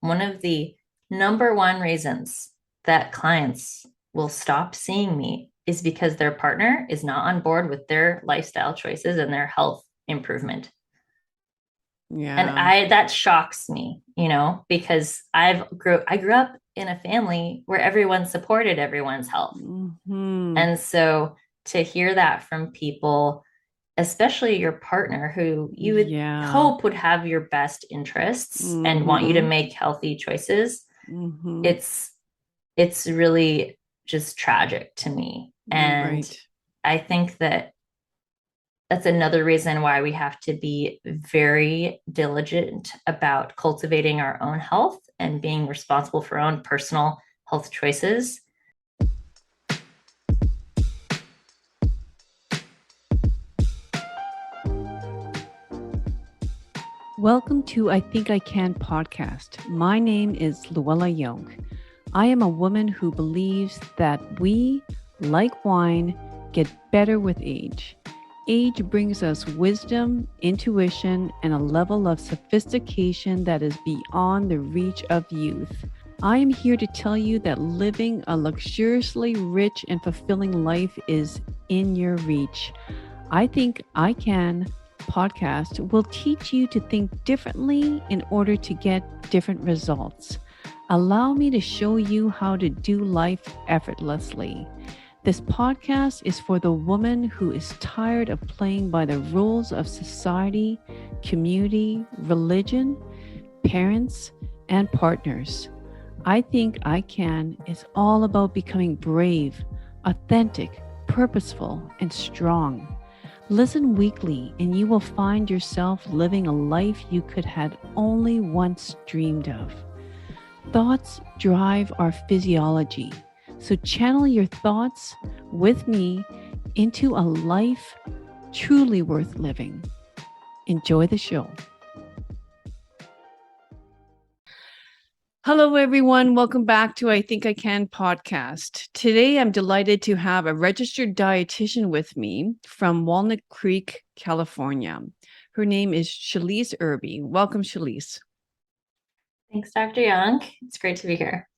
one of the number one reasons that clients will stop seeing me is because their partner is not on board with their lifestyle choices and their health improvement. And Yeah. I that shocks me, because I grew up in a family where everyone supported everyone's health. Hmm. And so to hear that from people, especially your partner who you would Yeah. hope would have your best interests and want you to Hmm. make healthy choices, Hmm. it's it's really just tragic to me. And Right. I think that that's another reason why we have to be very diligent about cultivating our own health and being responsible for our own personal health choices. Welcome to I Think I Can podcast. My name is Luella Young. I am a woman who believes that we, like wine, get better with age. Age brings us wisdom, intuition, and a level of sophistication that is beyond the reach of youth. I am here to tell you that living a luxuriously rich and fulfilling life is in your reach. I Think I Can podcast will teach you to think differently in order to get different results. Allow me to show you how to do life effortlessly. This podcast is for the woman who is tired of playing by the rules of society, community, religion, parents, and partners. I Think I Can is all about becoming brave, authentic, purposeful, and strong. Listen weekly, and you will find yourself living a life you could have only once dreamed of. Thoughts drive our physiology. So channel your thoughts with me into a life truly worth living. Enjoy the show. Hello, everyone. Welcome back to I Think I Can podcast. Today, I'm delighted to have a registered dietitian with me from Walnut Creek, California. Her name is Shelise Irby. Welcome, Shelise. Thanks, Dr. Young. It's great to be here.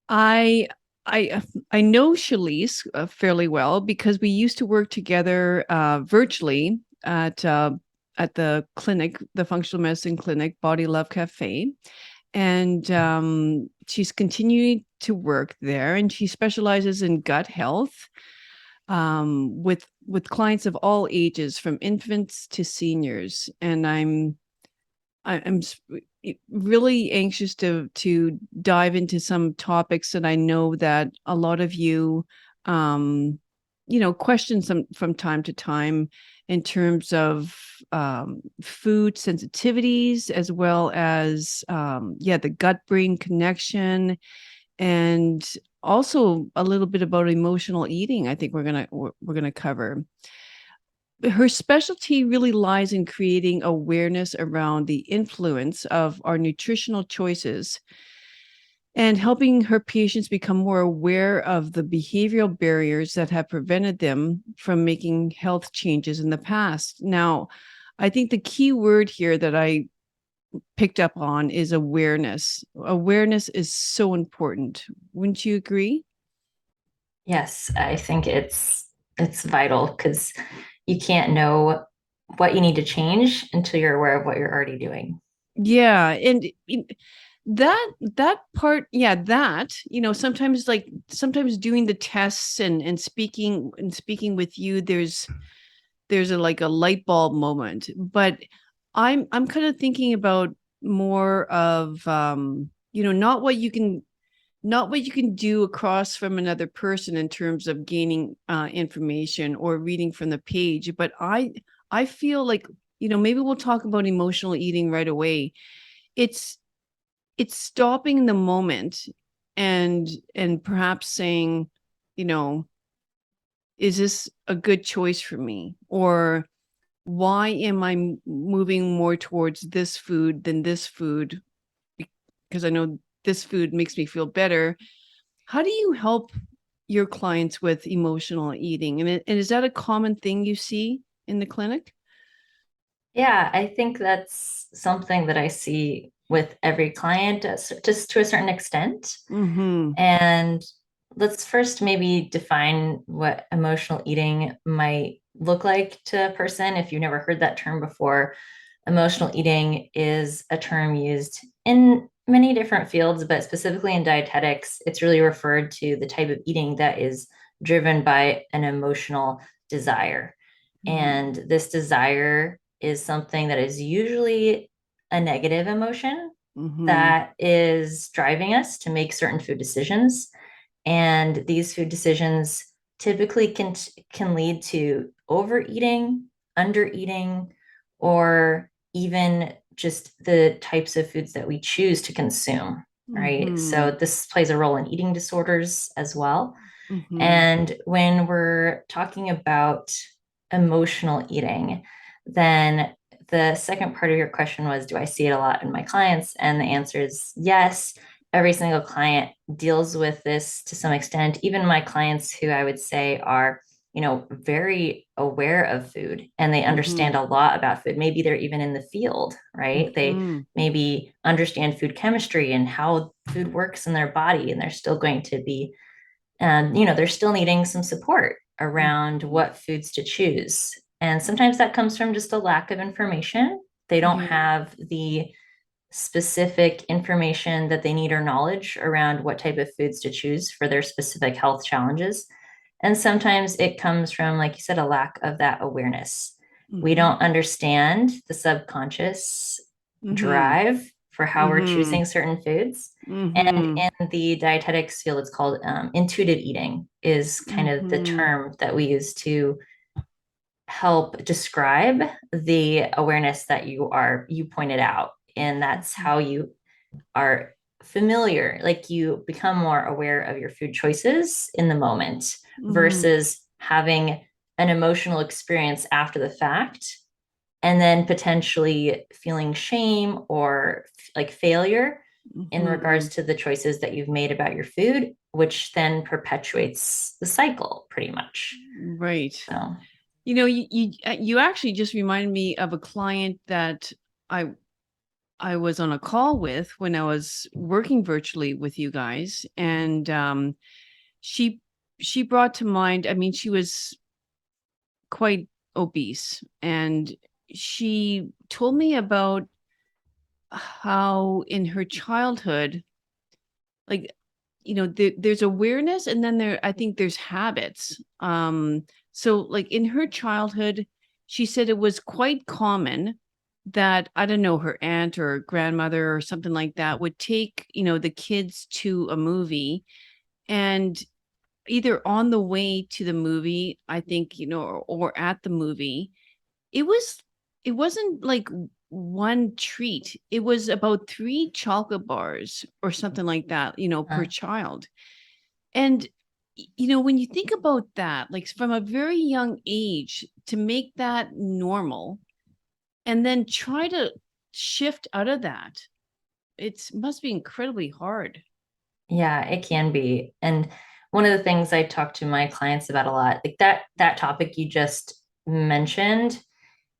I I I know Shelise fairly well because we used to work together virtually at the clinic, the functional medicine clinic, Body Love Cafe, and she's continuing to work there, and she specializes in gut health with clients of all ages, from infants to seniors. And I'm really anxious to dive into some topics that I know that a lot of you, um, question some from time to time in terms of food sensitivities, as well as the gut brain connection, and also a little bit about emotional eating. I think we're gonna cover. Her specialty really lies in creating awareness around the influence of our nutritional choices and helping her patients become more aware of the behavioral barriers that have prevented them from making health changes in the past. Now, I think the key word here that I picked up on is awareness. Awareness is so important. Wouldn't you agree? Yes, I think it's vital because you can't know what you need to change until you're aware of what you're already doing. Yeah, and that part, yeah, that, sometimes, like, sometimes doing the tests and speaking with you, there's a like a light bulb moment. But I'm kind of thinking about more of not what you can do across from another person in terms of gaining information or reading from the page. But I feel like, maybe we'll talk about emotional eating right away. It's it's stopping the moment and perhaps saying, you know is this a good choice for me, or why am I moving more towards this food than this food, because I know this food makes me feel better. How do you help your clients with emotional eating, and is that a common thing you see in the clinic? Yeah, I think that's something that I see with every client, just to a certain extent. Mm-hmm. And let's first maybe define what emotional eating might look like to a person. If you've never heard that term before, emotional eating is a term used in many different fields, but specifically in dietetics, it's really referred to the type of eating that is driven by an emotional desire. And this desire is something that is usually a negative emotion Mm-hmm. that is driving us to make certain food decisions. And these food decisions typically can lead to overeating, undereating, or even just the types of foods that we choose to consume, right? Mm-hmm. So this plays a role in eating disorders as well. Mm-hmm. And when we're talking about emotional eating, then the second part of your question was, do I see it a lot in my clients? And the answer is yes. Every single client deals with this to some extent. Even my clients who I would say are, very aware of food and they Mm-hmm. understand a lot about food. Maybe they're even in the field, right? They Mm-hmm. maybe understand food chemistry and how food works in their body, and they're still going to be and they're still needing some support around Mm-hmm. what foods to choose. And sometimes that comes from just a lack of information. They don't Yeah. have the specific information that they need or knowledge around what type of foods to choose for their specific health challenges. And sometimes it comes from, like you said, a lack of that awareness. We Mm-hmm. don't understand the subconscious Mm-hmm. drive for how we're Mm-hmm. choosing certain foods. And Mm-hmm. in the dietetics field, it's called intuitive eating, is kind of the Mm-hmm. term that we use to help describe the awareness that you pointed out. And that's how you are familiar, like you become more aware of your food choices in the moment Mm-hmm. versus having an emotional experience after the fact and then potentially feeling shame or like failure in Mm-hmm. regards to the choices that you've made about your food, which then perpetuates the cycle pretty much. Right. So, You actually just reminded me of a client that I I was on a call with when I was working virtually with you guys, and she she brought to mind. I mean, she was quite obese, and she told me about how in her childhood, like there's awareness, and then I think there's habits. So like in her childhood, she said it was quite common that, I don't know, her aunt or grandmother or something like that would take the kids to a movie, and either on the way to the movie, I think, or at the movie, it was it wasn't like one treat. It was about three chocolate bars or something like that, per uh, child. And when you think about that, like from a very young age, to make that normal and then try to shift out of that, it must be incredibly hard. yeah, it can be. And one of the things I talk to my clients about a lot, like that topic you just mentioned,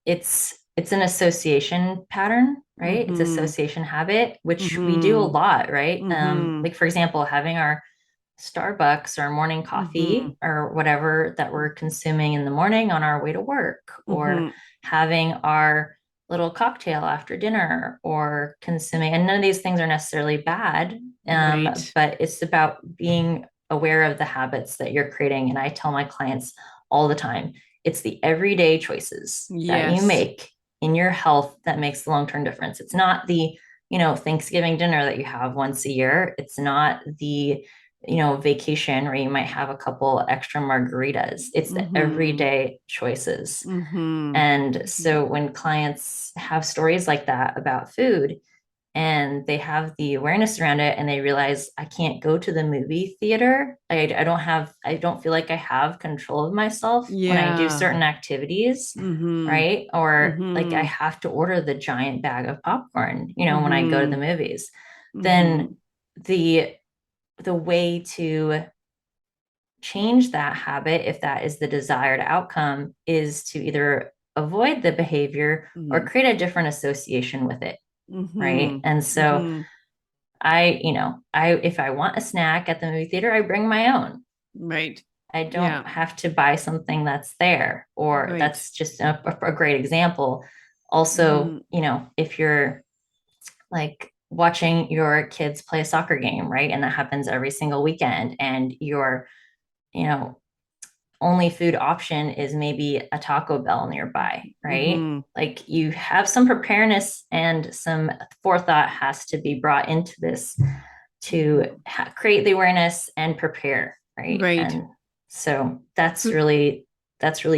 it's an association pattern, right? It's Mhm. association habit, which we do a Mhm. lot, right? Mhm. Like for example, having our Starbucks or morning Mhm. coffee or whatever that we're consuming in the morning on our way to work, or Mhm. having our little cocktail after dinner, or consuming, and none of these things are necessarily bad, Right. but it's about being aware of the habits that you're creating. And I tell my clients all the time, it's the everyday choices that you Yes. make in your health that makes the long-term difference. It's not the Thanksgiving dinner that you have once a year. It's not the vacation where you might have a couple extra margaritas. It's the Mhm. everyday choices. Mhm. And Mhm. so when clients have stories like that about food and they have the awareness around it and they realize I can't go to the movie theater, I don't feel like I have control of myself when I do Yeah. certain activities, Mhm. right? Or like I Mhm. have to order the giant bag of popcorn, when I go to the Mhm. movies, then Mhm. the the way to change that habit, if that is the desired outcome, is to either avoid the behavior or Mhm. create a different association with it. right? Mm-hmm. And so Mm-hmm. if I want a snack at the movie theater, I bring my own. Right. I don't Yeah. have to buy something that's there, or Right. that's just a great example. Also, Mm-hmm. if you're like watching your kids play a soccer game, right? And that happens every single weekend, and you know, only food option is maybe a Taco Bell nearby, right? Mm-hmm. Like you have some preparedness and some forethought has to be brought into this to create the awareness and prepare, right? Right. And so that's really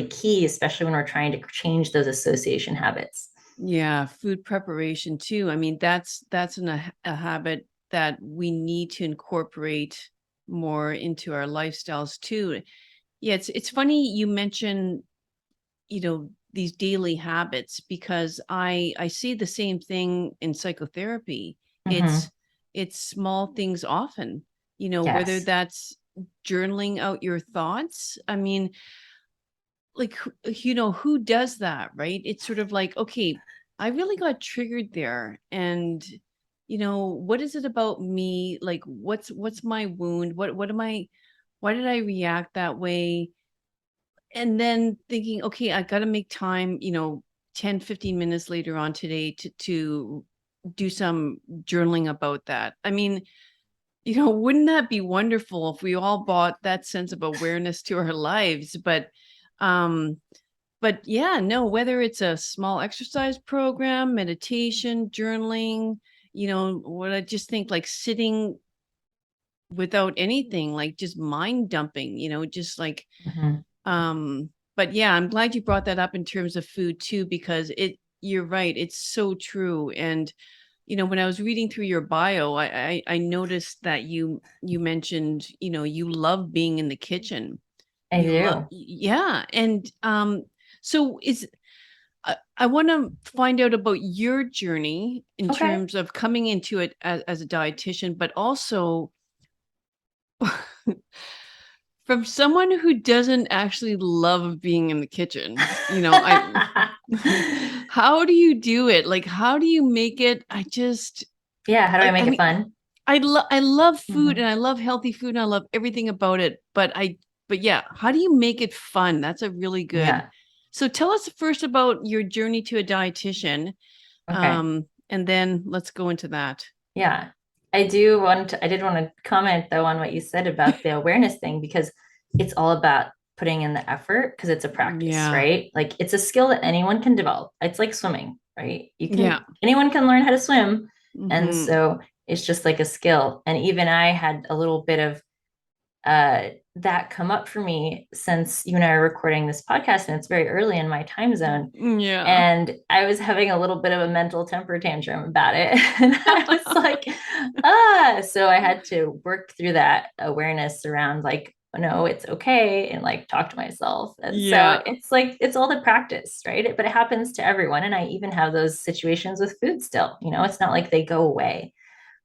key, especially when we're trying to change those association habits. Yeah, food preparation too. I mean, a habit that we need to incorporate more into our lifestyles too. Yeah, it's funny you mention, these daily habits because I see the same thing in psychotherapy. Mm-hmm. It's small things often, whether Yes. that's journaling out your thoughts. I mean, like who does that, right? It's sort of like, okay, I really got triggered there, and what is it about me? Like, what's my wound? What am I, why did I react that way? And then thinking, okay, I got to make time, 10-15 minutes later on today to do some journaling about that. I mean, wouldn't that be wonderful if we all brought that sense of awareness to our lives? Um but yeah, no, whether it's a small exercise program, meditation, journaling, what I just think, like sitting without anything, like just mind dumping, just like, Mm-hmm. but yeah, I'm glad you brought that up in terms of food too, because you're right, it's so true. And when I was reading through your bio, I noticed that you mentioned, you love being in the kitchen. I do. Yeah. And so I want to find out about your journey in Okay. terms of coming into it as a dietitian, but also from someone who doesn't actually love being in the kitchen. How do you do it? Like, how do you make it? Yeah, how do I Like, I make it mean, fun? I love food Mm-hmm. and I love healthy food and I love everything about it. But yeah, how do you make it fun? That's a really good. Yeah. So tell us first about your journey to a dietitian. Okay. And then let's go into that. Yeah. I did want to comment though on what you said about the awareness thing because it's all about putting in the effort because it's a practice, Yeah. right? Like it's a skill that anyone can develop. It's like swimming, right? Yeah. Anyone can learn how to swim. And Hmm. so it's just like a skill. And even I had a little bit of that come up for me since you and I are recording this podcast and it's very early in my time zone. Yeah. And I was having a little bit of a mental temper tantrum about it. And I was like, so I had to work through that awareness around like, no, it's okay. And like talk to myself. And so Yeah. it's like, it's all the practice, right? But it happens to everyone. And I even have those situations with food still, it's not like they go away.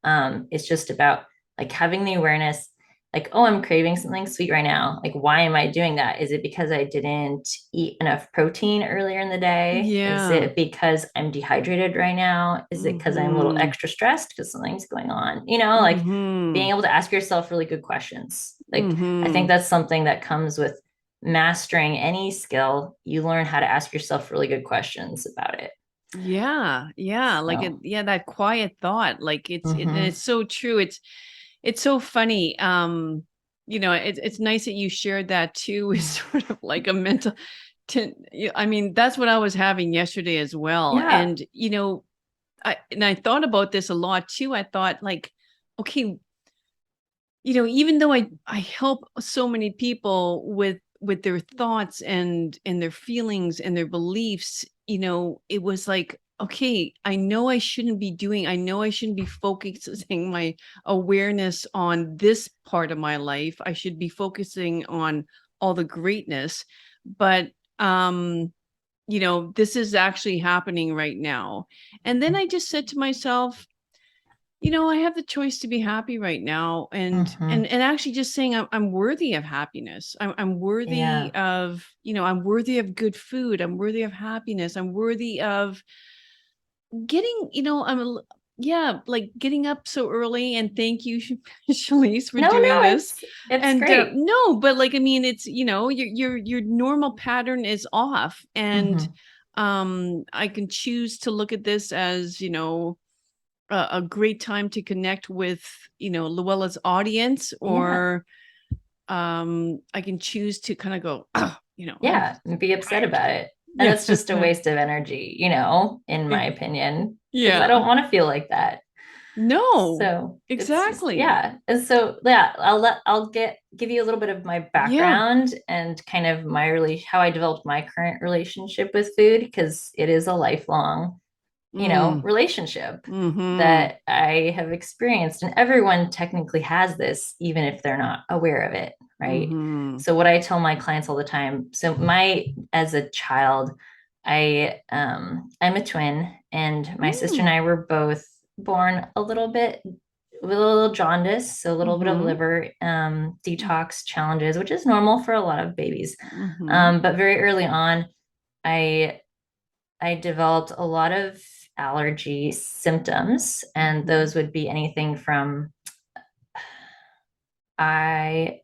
It's just about like having the awareness, like, oh, I'm craving something sweet right now. Like, why am I doing that? Is it because I didn't eat enough protein earlier in the day? Is Yeah. it because I'm dehydrated right now? Is it because I'm a little Hmm. extra stressed because something's going on? Like being Hmm. able to ask yourself really good questions. Like, I think Hmm. that's something that comes with mastering any skill. You learn how to ask yourself really good questions about it. Yeah. Yeah. Like So, yeah, that quiet thought. Like and mm-hmm. it's so true. It's so funny. It's nice that you shared that too. Is sort of like a mental. I mean, that's what I was having yesterday as well. Yeah. And I thought about this a lot too. I thought like, okay, even though I help so many people with their thoughts and their feelings and their beliefs, it was like, okay, I know I shouldn't be focusing my awareness on this part of my life. I should be focusing on all the greatness. But this is actually happening right now. And then I just said to myself, I have the choice to be happy right now, and Mm-hmm. and actually just saying I'm worthy of happiness. I'm worthy Yeah. of, I'm worthy of good food. I'm worthy of happiness. I'm worthy of getting, yeah, like getting up so early, and thank you, Shelise, for No, doing no, this. it's And great. no, but like, I mean, it's, your normal pattern is off. And Hmm. I can choose to look at this as, a great time to connect with, Luella's audience, Yeah. or I can choose to kind of go, oh, I'm Yeah, and be upset tired. about it. And Yeah. it's just a waste of energy, in my opinion, because I Yeah. don't want to feel like that. No, So it's just, exactly. yeah. And so yeah, I'll give you a little bit of my Yeah. background and kind of how I developed my current relationship with food, because it is a lifelong, Mm. relationship Mm-hmm. that I have experienced. And everyone technically has this, even if they're not aware of it, right? Mm-hmm. So what I tell my clients all the time, so as a child, I'm a twin, and my sister and Mm. I were both born a little bit with a little jaundice, so a little bit of Mm-hmm. liver detox challenges, which is normal for a lot of babies. Mm-hmm. But very early on, I I developed a lot of allergy symptoms, and Mm-hmm. those would be anything from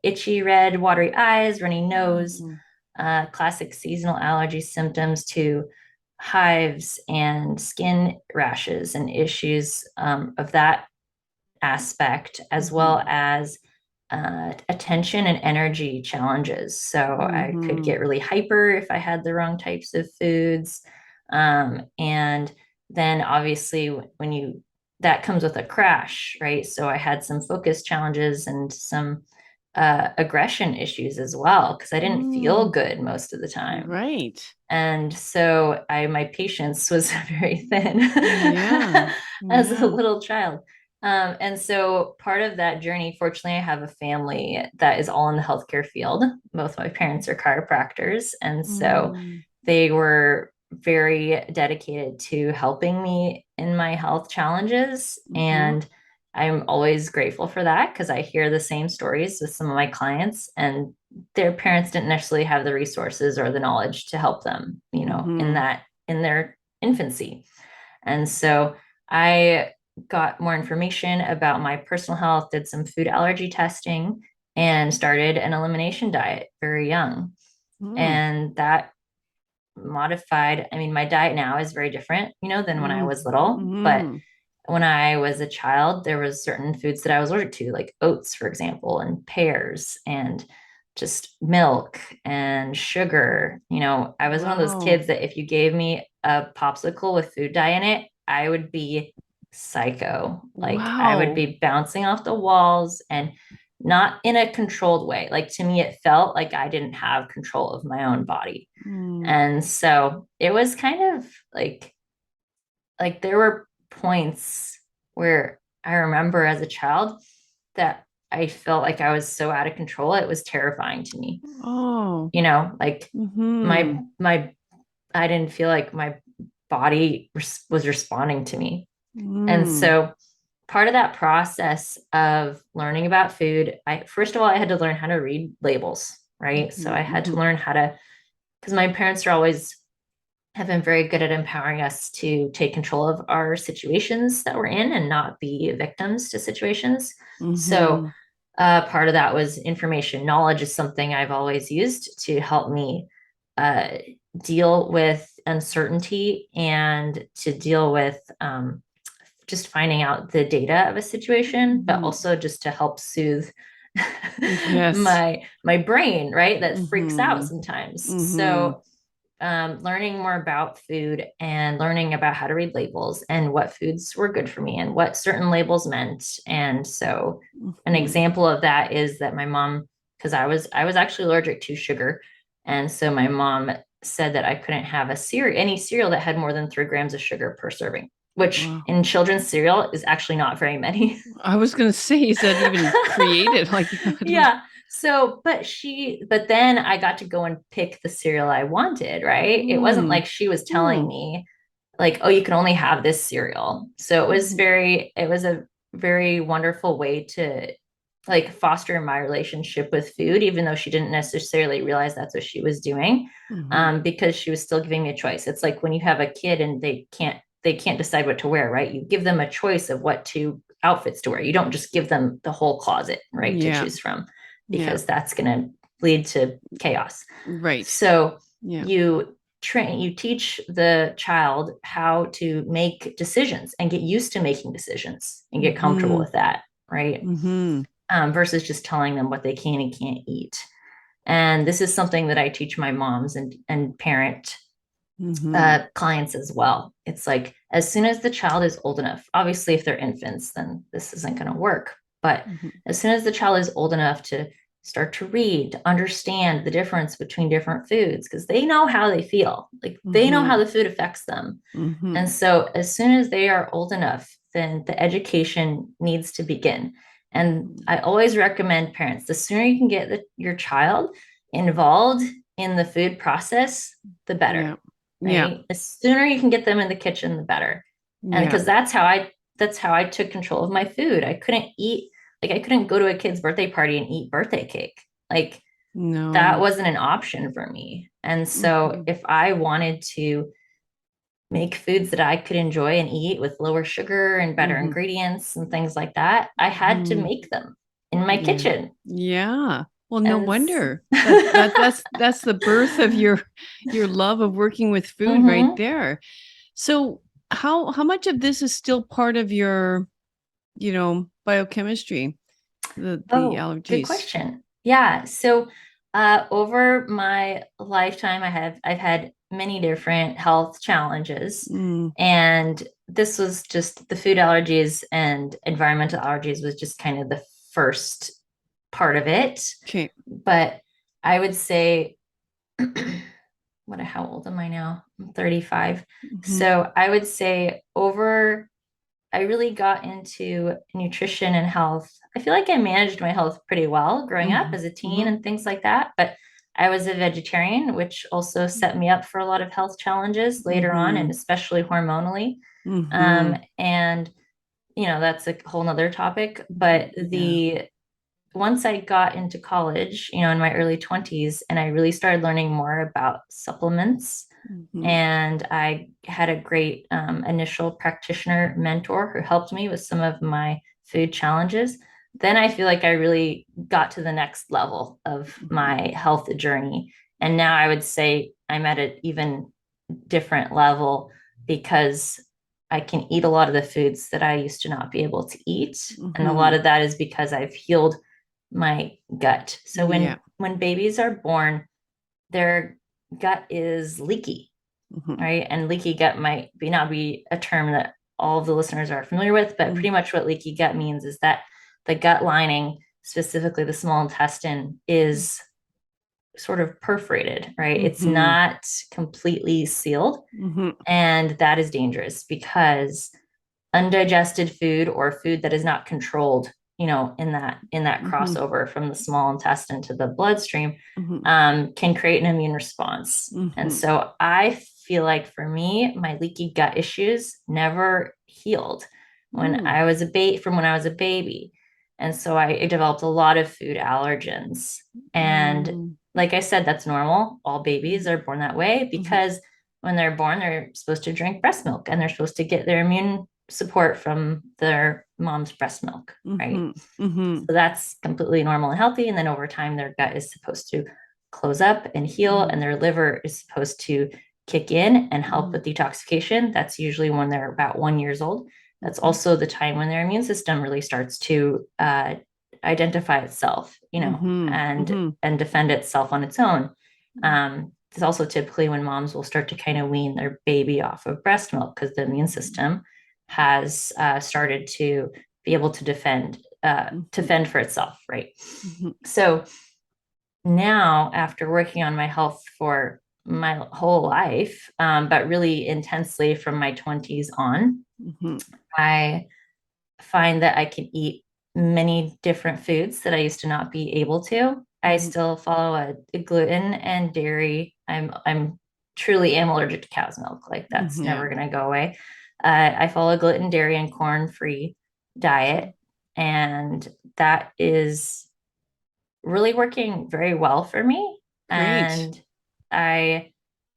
itchy, red, watery eyes, runny nose, Mm-hmm. classic seasonal allergy symptoms, to hives and skin rashes and issues of that aspect, as well Mm-hmm. as attention and energy challenges. So I could Mm-hmm. get really hyper if I had the wrong types of foods. And then obviously, when that comes with a crash, right? So I had some focus challenges and some aggression issues as well, because I didn't feel Mm. good most of the time. Right. And so my patience was very thin Yeah. as a Yeah. little child. And so part of that journey, fortunately, I have a family that is all in the healthcare field. Both my parents are chiropractors. And so Mm. they were very dedicated to helping me in my health challenges. Mm-hmm. And I'm always grateful for that, because I hear the same stories with some of my clients, and their parents didn't necessarily have the resources or the knowledge to help them, Mm-hmm. in their infancy. And so I got more information about my personal health, did some food allergy testing, and started an elimination diet very young. Mm. And that modified, I mean, my diet now is very different, than when I was little. But Mm-hmm. when I was a child, there was certain foods that I was allergic to, like oats, for example, and pears, and just milk and sugar. I was one of those Wow. kids that if you gave me a popsicle with food dye in it, I would be psycho. Like I would Wow. be bouncing off the walls, and not in a controlled way. Like to me, it felt like I didn't have control of my own body. Mm. And so it was kind of like there were points where I remember as a child that I felt like I was so out of control. It was terrifying to me. Oh. Like Mm-hmm. my I didn't feel like my body was responding to me. And Mm. so part of that process of learning about food, I first of all I had to learn how to read labels, right? So Mm-hmm. I had to Mm-hmm. learn how to, because my parents are always have been very good at empowering us to take control of our situations that we're in and not be victims to situations. So, Mm-hmm. part of that was information. Knowledge is something I've always used to help me uh, deal with uncertainty, and to deal with just finding out the data of a situation, but Mm-hmm. also just to help soothe Yes. my brain, right? That freaks out Mm-hmm. sometimes. Mm-hmm. So learning more about food and learning about how to read labels and what foods were good for me and what certain labels meant. And so an Mm-hmm. example of that is that my mom, because I was actually allergic to sugar. And so my mom said that I couldn't have any cereal that had more than 3 grams of sugar per serving, which Wow. in children's cereal is actually not very many. I was gonna say, is that even created? Like, Yeah. So, but then I got to go and pick the cereal I wanted, right? It wasn't mm, like she was telling mm, me, like, oh, you can only have this cereal. So mm-hmm, it was a very wonderful way to like foster my relationship with food, even though she didn't necessarily realize that's what she was doing, mm-hmm, because she was still giving me a choice. It's like when you have a kid and they can't they can't decide what to wear, right? You give them a choice of outfits to wear. You don't just give them the whole closet, right, to Yeah. choose from, Yeah. because that's going to lead to chaos. Right. So Yeah. you teach the child how to make decisions and get used to making decisions and get comfortable Mm-hmm. with that, right? Mm-hmm. Versus just telling them what they can and can't eat. And this is something that I teach my moms and parent Mm-hmm. clients as well. It's like as soon as the child is old enough, obviously, if they're infants, then this isn't going to work. But Mm-hmm. as soon as the child is old enough to start to read, to understand the difference between different foods, because they know how they feel, like they know how Mm-hmm. the food affects them. Mm-hmm. And so, as soon as they are old enough, then the education needs to begin. And Mm-hmm. I always recommend parents, the sooner you can get your child involved in the food process, the better, Yeah. Yeah. right? The sooner you can get them in the kitchen, the better. And Yeah. because that's how I took control of my food. I couldn't go to a kid's birthday party and eat birthday cake. Like that No. wasn't an option for me. And so Mm-hmm. if I wanted to make foods that I could enjoy and eat with lower sugar and better Mm-hmm. ingredients and things like that, I had to Mm-hmm. make them in my Yeah. kitchen. Yeah. Well, no And wonder. That's the birth of your love of working with food right mhm. there. So how much of this is still part of your, biochemistry, the Oh, good allergies? question. Yeah. So, over my lifetime, I've had many different health challenges, Mm, and this was just the food allergies and environmental allergies was just kind of the first part of it. okay. But I would say, how old am I now? I'm 35. Hmm. So I would say I really got into nutrition and health. I feel like I managed my health pretty well growing up Hmm. as a teen Hmm. and things like that. But I was a vegetarian, which also set me up for a lot of health challenges later on, and Hmm. especially hormonally. Hmm. And that's a whole nother topic. But Yeah. the once I got into college, in my early 20s, and I really started learning more about supplements, Hmm. and I had a great initial practitioner mentor who helped me with some of my food challenges. Then I feel like I really got to the next level of Hmm. my health journey. And now I would say I'm at an even different level because I can eat a lot of the foods that I used to not be able to eat. And a lot Hmm. of that is because I've healed my gut. So Yeah. when babies are born, their gut is leaky, Hmm. right? And leaky gut might not be a term that all of the listeners are familiar with, but pretty much what leaky gut means is that the gut lining, specifically the small intestine, is sort of perforated, right? It's Hmm. not completely sealed. Hmm. And that is dangerous because undigested food or food that is not controlled, in that Hmm. crossover from the small intestine to the bloodstream, Hmm. can create an immune response. And Hmm. so I feel like for me, my leaky gut issues never healed Mm, from when I was a baby. And so I developed a lot of food allergens. And mm, like I said, that's normal. All babies mhm, are born that way mhm, because when they're born, they're supposed to drink breast milk and they're supposed to get their immune support from their mom's breast milk, right? mhm, mhm, So that's completely normal and healthy. And then over time, their gut is supposed to close up and heal, and mhm, their liver is supposed to kick in and help mhm, with detoxification. That's usually when they're about 1 year old. That's mhm, also the time when their immune system really starts to identify itself, mhm, and defend itself on its own. It's also typically when moms will start to kind of wean their baby off of breast milk because the immune system has started to be able to to mhm, fend for itself, right? mhm, So now, after working on my health for my whole life, but really intensely from my 20s on, mhm, I find that I can eat many different foods that I used to not be able to. I mhm, still follow a gluten and dairy. I'm truly am allergic to cow's milk. Like that's mhm, yeah. never going to go away. I follow a gluten, dairy, and corn free diet, Okay. and that is really working very well for me. Great. And I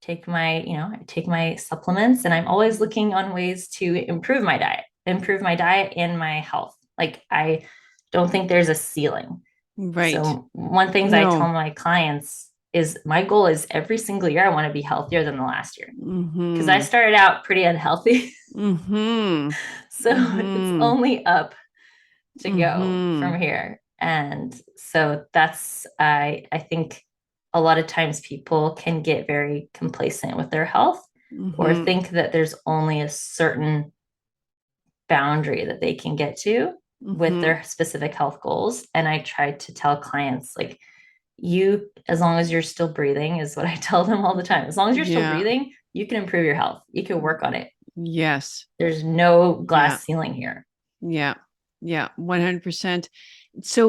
I take my supplements, and I'm always looking on ways to improve my diet and my health. Like, I don't think there's a ceiling. Right. So one things I tell No. my clients is my goal is every single year I want to be healthier than the last year, because I Mm-hmm. started out pretty unhealthy. Mm-hmm. So it's Mm-hmm. only up to go Mm-hmm. from here. And so I think a lot of times people can get very complacent with their health, or Mm-hmm. think that there's only a certain boundary that they can get to with Mm-hmm. their specific health goals. And I try to tell clients, like, you, as long as you're still breathing, is what I tell them all the time. As long as you're still Yeah. breathing, you can improve your health. You can work on it. Yes. There's no Yeah. glass ceiling here. Yeah. Yeah. 100%. So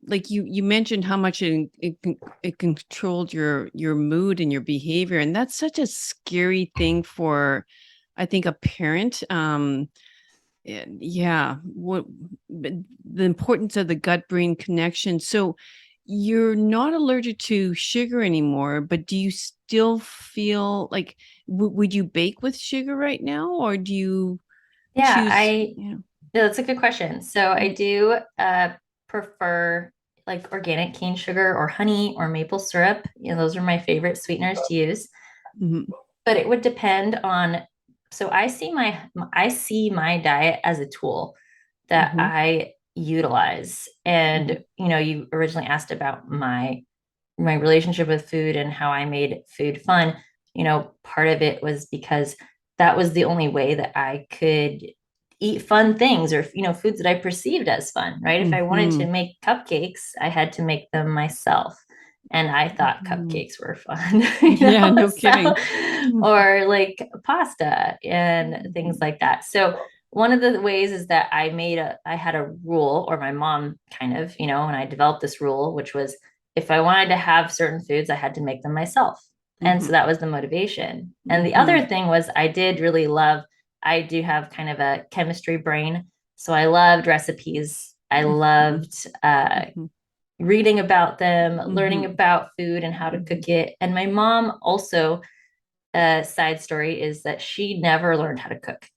like you mentioned how much it controlled your mood and your behavior, and that's such a scary thing for, I think, a parent. Yeah, the importance of the gut brain connection. So you're not allergic to sugar anymore, but do you still feel like, would you bake with sugar right now, or do you Yeah, choose? Yeah. yeah, that's a good question. So I Mm, do prefer like organic cane sugar or honey or maple syrup. Those are my favorite sweeteners to use. mhm, But it would depend on, so I see my diet as a tool that mhm, I utilize. mhm, And you originally asked about my relationship with food and how I made food fun. Part of it was because that was the only way that I could eat fun things, or foods that I perceived as fun, right? If I wanted to mhm. make cupcakes, I had to make them myself. And I thought Mhm. cupcakes were fun, Yeah, no so, kidding. Mm, or like pasta and things mhm, like that. So one of the ways is that I had a rule, or my mom kind of, and I developed this rule, which was, if I wanted to have certain foods, I had to make them myself. And so mhm, that was the motivation. And the other mhm, thing was, I do have kind of a chemistry brain. So I loved recipes. I mhm, loved mhm, reading about them, learning mhm, about food and how to mhm. cook it. And my mom also, a side story is that she never learned how to cook.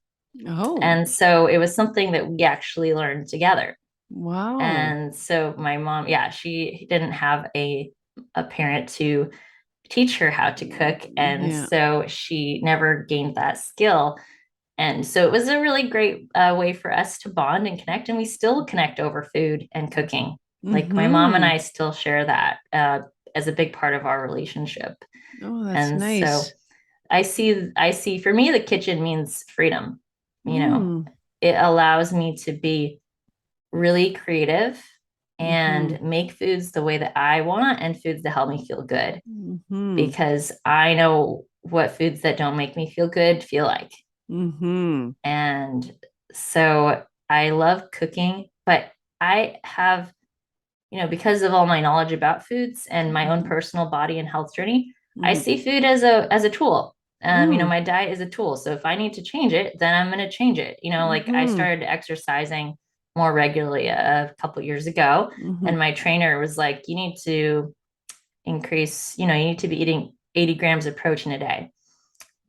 Oh, And so it was something that we actually learned together. wow. And so my mom, yeah, she didn't have a parent to teach her how to cook. And Yeah. so she never gained that skill. And so it was a really great way for us to bond and connect. And we still connect over food and cooking. Like, my mom and Mhm. I still share that as a big part of our relationship. Oh, that's And so nice. I see for me, the kitchen means freedom. You know, Mm. it allows me to be really creative Mhm. and make foods the way that I want, and foods that help me feel good, Mhm. because I know what foods that don't make me feel good feel like. Mhm. And so I love cooking, but I have, because of all my knowledge about foods and my own Mhm. personal body and health journey, I Mhm. see food as a tool. Mm. My diet is a tool. So if I need to change it, then I'm going to change it. Like, I Mhm. started exercising more regularly a couple years ago, Mhm. and my trainer was like, you need to you need to be eating 80 grams of protein a day.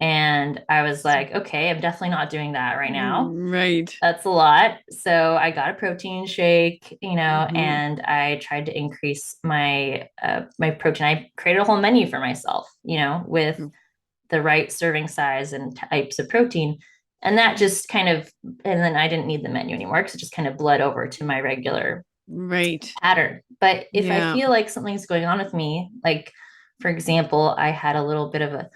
And I was like, okay, I'm definitely not doing that right now. Right. That's a lot. So I got a protein shake, Mhm. and I tried to increase my protein. I created a whole menu for myself, with the right serving size and types of protein. And that just kind of, and then I didn't need the menu anymore, because it just kind of bled over to my regular Right. pattern. But if I Yeah. feel like something's going on with me, like, for example, I had a little bit of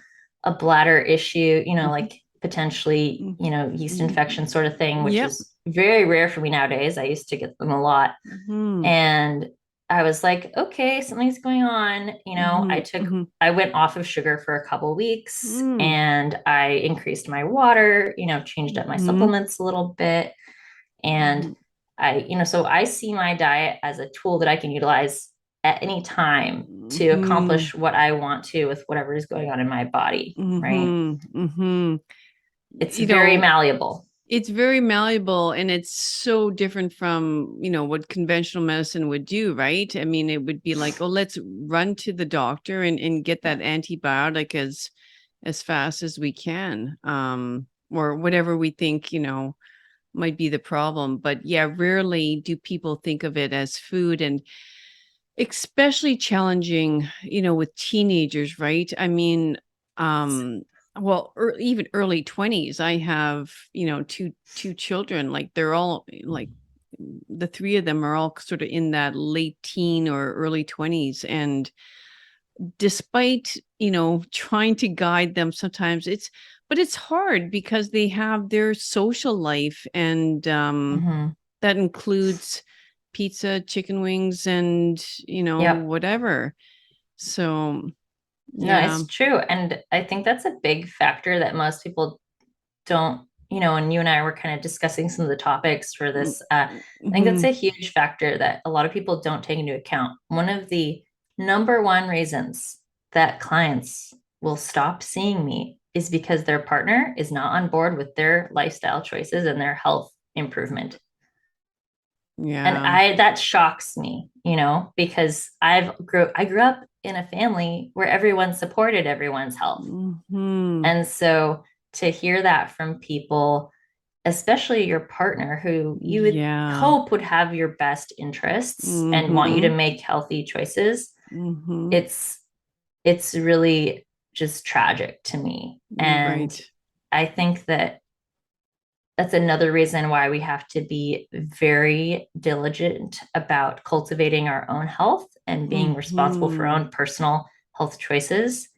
a bladder issue, Mhm. like potentially, Mhm. yeast infection Mhm. sort of thing, which Yep. is very rare for me nowadays. I used to get them a lot. Mhm. And I was like, okay, something's going on. Mhm. Mhm. I went off of sugar for a couple of weeks, Mm. and I increased my water, changed up my Mhm. supplements a little bit. And Mhm. so I see my diet as a tool that I can utilize at any time to Mhm. accomplish what I want to with whatever is going on in my body, right? Mhm. Mhm. It's You very know, malleable. It's very malleable, and it's so different from, what conventional medicine would do, right? I mean, it would be like, oh, let's run to the doctor and get that Yeah. antibiotic as fast as we can. Or whatever we think, might be the problem. But yeah, rarely do people think of it as food, and especially challenging, with teenagers, right? I mean, um, well, even early 20s. I have, two children, like they're all like the three of them are all sort of in that late teen or early 20s. And despite, trying to guide them sometimes but it's hard because they have their social life, and Hmm. that includes pizza, chicken wings, and, Yep. whatever. So, No, yeah. it's true. And I think that's a big factor that most people don't, and you and I were kind of discussing some of the topics for this. I think that's Mm-hmm. a huge factor that a lot of people don't take into account. One of the number one reasons that clients will stop seeing me is because their partner is not on board with their lifestyle choices and their health improvement. And Yeah. I that shocks me, because I grew up in a family where everyone supported everyone's health. Mm-hmm. And so to hear that from people, especially your partner who you would Yeah. hope would have your best interests and want you to Mm-hmm. make healthy choices, Mm-hmm. it's it's really just tragic to me. And Right. I think that that's another reason why we have to be very diligent about cultivating our own health and being responsible for our Mm-hmm. own personal health choices.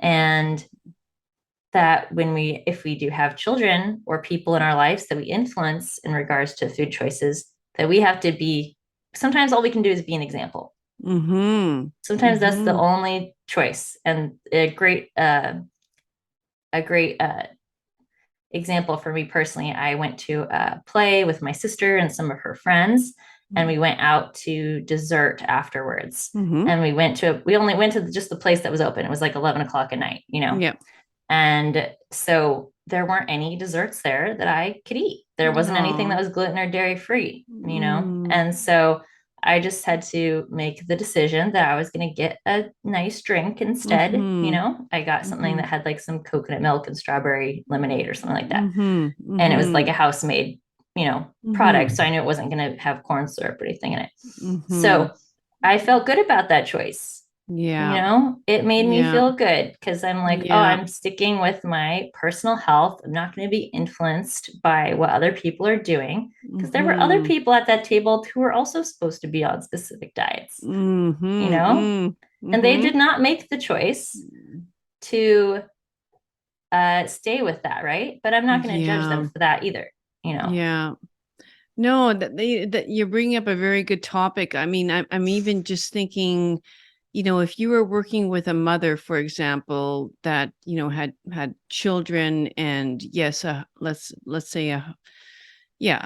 And that if we do have children or people in our lives that we influence in regards to food choices, that we have to be, sometimes all we can do is be an example. Mm-hmm. Sometimes that's the Mm-hmm. only choice. And a great example for me personally, I went to a play with my sister and some of her friends, and we went out to dessert afterwards. Mm-hmm. And we only went to just the place that was open. It was like 11 o'clock at night. Yeah. And so there weren't any desserts there that I could eat. There wasn't anything that Oh. was gluten or dairy free. Mm. And so I just had to make the decision that I was going to get a nice drink instead. Mm-hmm. I got something Mm-hmm. that had like some coconut milk and strawberry lemonade or something like that. Mm-hmm. And it was like Mm-hmm. a house made, product. Mm-hmm. So I knew it wasn't going to have corn syrup or anything in it. Mm-hmm. So I felt good about that choice. Yeah. It made me Yeah. feel good because I'm like, oh, Yeah. I'm sticking with my personal health. I'm not going to be influenced by what other people are doing because there were other Mm-hmm. people at that table who were also supposed to be on specific diets, you know, Mm-hmm. and they Mm-hmm. did not make the choice to stay with that, right? But I'm not going to judge them Yeah. for that either. Yeah. No, that you're bringing up a very good topic. I mean, I'm even just thinking, if you were working with a mother, for example, that, had children, and yes, let's say a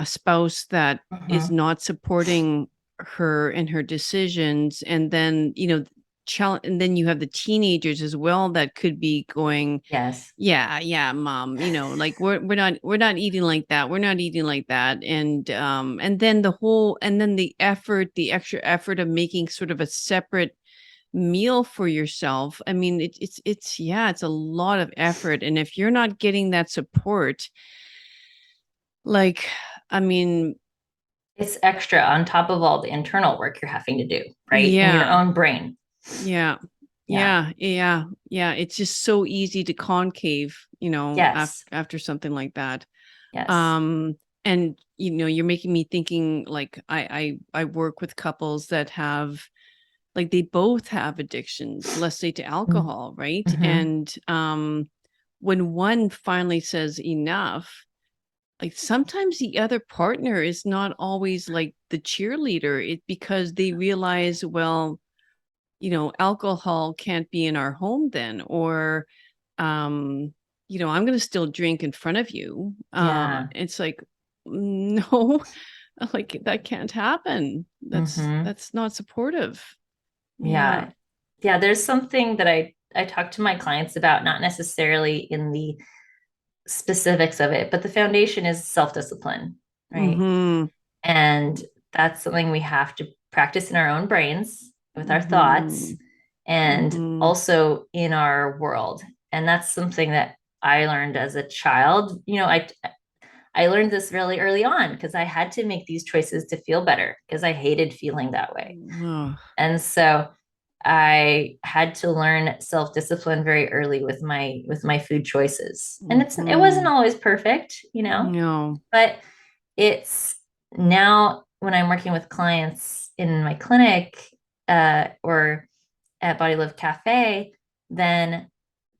spouse that is Mm-hmm. not supporting her and her decisions, and then, and then you have the teenagers as well that could be going, Yes. yeah, yeah, mom, like we're not eating like that. We're not eating like that. And then the extra effort of making sort of a separate meal for yourself. I mean, it's a lot of effort. And if you're not getting that support, like, I mean, It's extra on top of all the internal work you're having to do, right? In your yeah, own brain. yeah, Yeah. yeah. It's just so easy to concave, Yes. after something like that. Yes. Um, and you're making me thinking, like, I work with couples that have, like, they both have addictions, let's say to alcohol, right? Mm-hmm. And when one finally says enough, like sometimes the other partner is not always like the cheerleader, because they realize, well, alcohol can't be in our home then, or um, I'm going to still drink in front of you. Yeah. It's like, no, like that can't happen. That's Mm-hmm. that's not supportive. Yeah. Yeah. Yeah. There's something that I talk to my clients about, not necessarily in the specifics of it, but the foundation is self-discipline, right? Mm-hmm. And that's something we have to practice in our own brains with our Mm-hmm. thoughts and Mm-hmm. also in our world. And that's something that I learned as a child. I learned this really early on because I had to make these choices to feel better because I hated feeling that way. Oh, And so I had to learn self-discipline very early with my food choices. And it wasn't mm-hmm. always perfect, No. but it's now when I'm working with clients in my clinic or at Body Love Cafe, then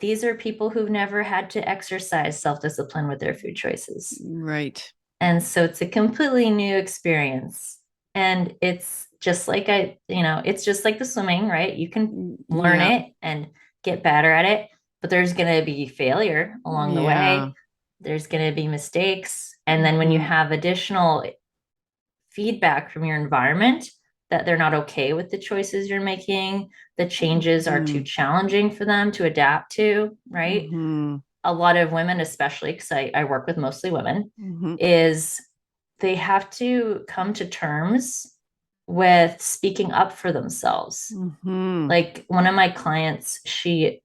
these are people who've never had to exercise self-discipline with their food choices. Right. And so it's a completely new experience. And it's just like it's just like the swimming, right? You can learn Yeah. it and get better at it, but there's going to be failure along the Yeah. way. There's going to be mistakes. And then when you Mm-hmm. have additional feedback from your environment that they're not okay with the choices you're making, the changes are too Mm-hmm. challenging for them to adapt to, right? Mm-hmm. A lot of women, especially because I work with mostly women, Mm-hmm. is they have to come to terms with speaking up for themselves. Mm-hmm. Like one of my clients, she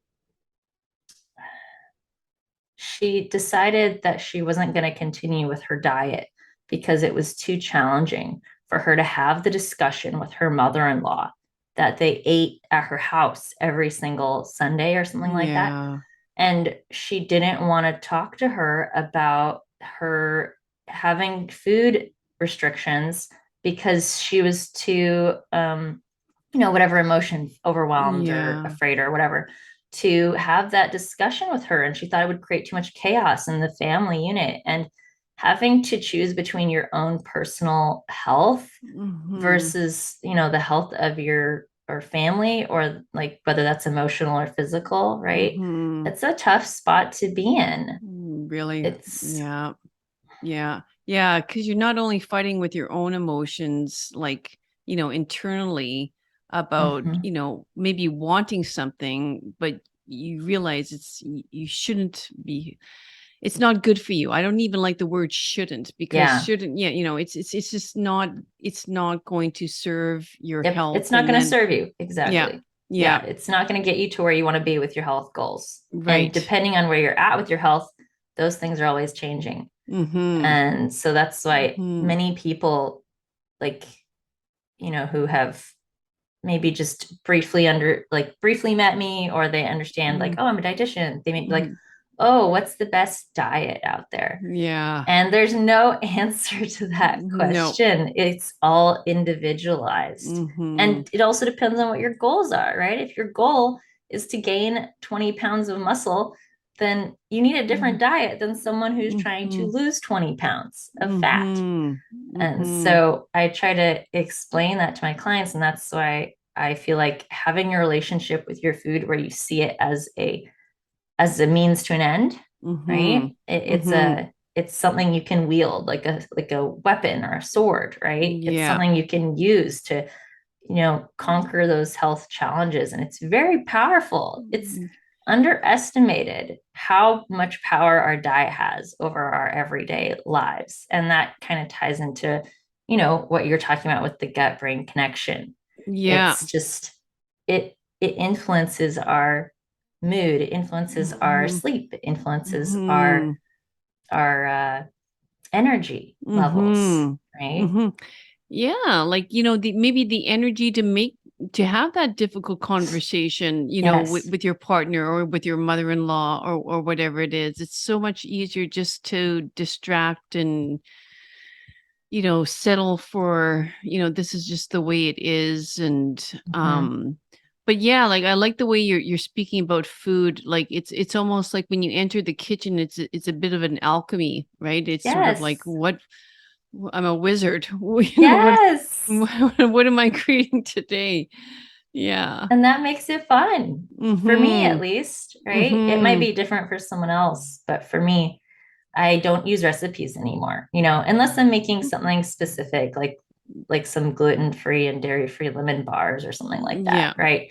decided that she wasn't going to continue with her diet because it was too challenging for her to have the discussion with her mother-in-law that they ate at her house every single Sunday or something like that. Yeah. And she didn't want to talk to her about her having food restrictions because she was too whatever emotion, overwhelmed or Yeah. afraid or whatever, to have that discussion with her. And she thought it would create too much chaos in the family unit. And having to choose between your own personal health Mm-hmm. versus, the health of your or family, or like whether that's emotional or physical, right? Mm-hmm. It's a tough spot to be in. Really? It's Yeah. Yeah. Yeah. Because you're not only fighting with your own emotions, like, internally about, mhm. maybe wanting something, but you realize you shouldn't be, it's not good for you. I don't even like the word shouldn't, because Yeah. shouldn't, yeah, it's just not, it's not going to serve your Yep, health. it's not And going to then, serve you. yeah. Exactly. Yeah. Yeah, it's not going to get you to where you want to be with your health goals. And Right. depending on where you're at with your health, those things are always changing. Mm-hmm. And so that's why Mm-hmm. many people, like, who have maybe just briefly met me, or they understand like, oh, I'm a dietitian, they may be like, Mm-hmm. oh, what's the best diet out there? Yeah. And there's no answer to that No. question. It's all individualized. Mm-hmm. And it also depends on what your goals are, right? If your goal is to gain 20 pounds of muscle, then you need a different diet than someone who's trying to Mm-hmm. lose 20 pounds of fat. Mm-hmm. And Mm-hmm. so I try to explain that to my clients. And that's why I feel like having a relationship with your food where you see it as a means to an end, Mm-hmm. right? Mm-hmm. It's something you can wield like a weapon or a sword, right? It's Yeah. something you can use to, conquer those health challenges. And it's very powerful. It's underestimated how much power our diet has over our everyday lives. And that kind of ties into, what you're talking about with the gut brain connection. Yeah. It's just it influences our mood, it influences our Mm-hmm. sleep, it influences Mm-hmm. our energy levels, Mm-hmm. right? Mm-hmm. Yeah, like, maybe the energy to have that difficult conversation, Yes. with your partner or with your mother-in-law, or whatever it is. It's so much easier just to distract and, settle for, this is just the way it is. And Mm-hmm. but yeah, like, I like the way you're speaking about food. Like, it's almost like when you enter the kitchen, it's a bit of an alchemy, right? It's sort of like, Yes. what, I'm a wizard. Yes. What am I creating today? Yeah. And that makes it fun for me, at Mm-hmm. least, right? It might Mm-hmm. be different for someone else, but for me, I don't use recipes anymore, unless I'm making something specific, like some gluten-free and dairy-free lemon bars or something like that, Yeah. right?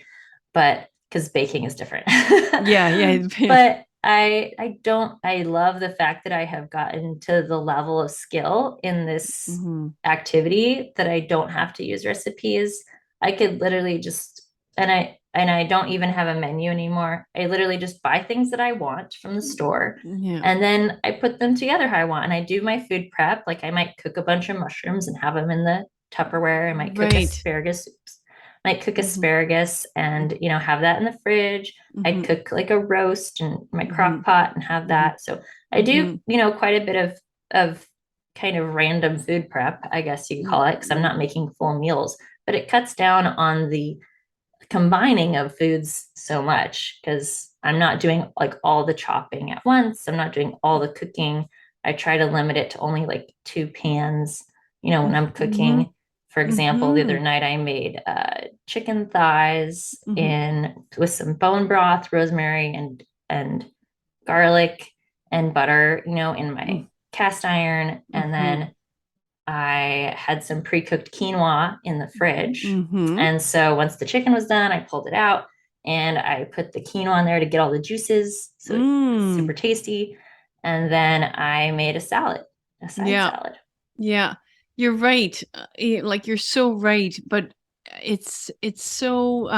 But because baking is different. Yeah. Yeah. But I love the fact that I have gotten to the level of skill in this Mm-hmm. activity that I don't have to use recipes. I could literally just and I don't even have a menu anymore. I literally just buy things that I want from the store Yeah. and then I put them together how I want. And I do my food prep. Like I might cook a bunch of mushrooms and have them in the Tupperware. I might cook Right. asparagus soups. Might cook Mm-hmm. asparagus and have that in the fridge. I Mm-hmm. cook like a roast in my Mm-hmm. crock pot and have Mm-hmm. that. So I do, Mm-hmm. quite a bit of kind of random food prep, I guess you could call it, because I'm not making full meals, but it cuts down on the combining of foods so much because I'm not doing like all the chopping at once. I'm not doing all the cooking. I try to limit it to only like two pans, when I'm Mm-hmm. cooking. For example, the Mm-hmm. other night I made chicken thighs Mm-hmm. in with some bone broth, rosemary, and garlic and butter, in my cast iron. And Mm-hmm. then I had some pre-cooked quinoa in the fridge. Mm-hmm. And so once the chicken was done, I pulled it out and I put the quinoa in there to get all the juices. So it was super Mm. tasty. And then I made a salad, a side Yeah. salad. Yeah. You're right. Like you're so right, but it's so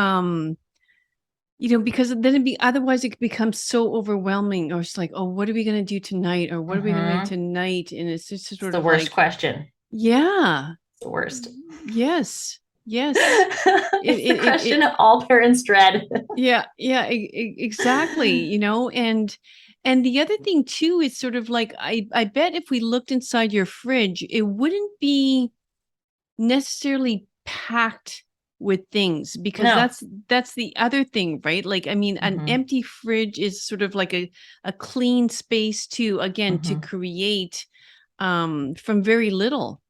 because then otherwise it becomes so overwhelming, or it's like, oh, what are we going to do tonight, or what are we going to do Mm-hmm. tonight, and it's just It's sort the of worst like, question. yeah, It's the worst. yes, yes, It's the it question all parents dread. yeah, yeah, exactly, and the other thing too is sort of like, I bet if we looked inside your fridge, it wouldn't be necessarily packed with things, because No. that's the other thing, right? Like, I mean, an Mm-hmm. empty fridge is sort of like a clean space to, again, to Mm-hmm. create from very little.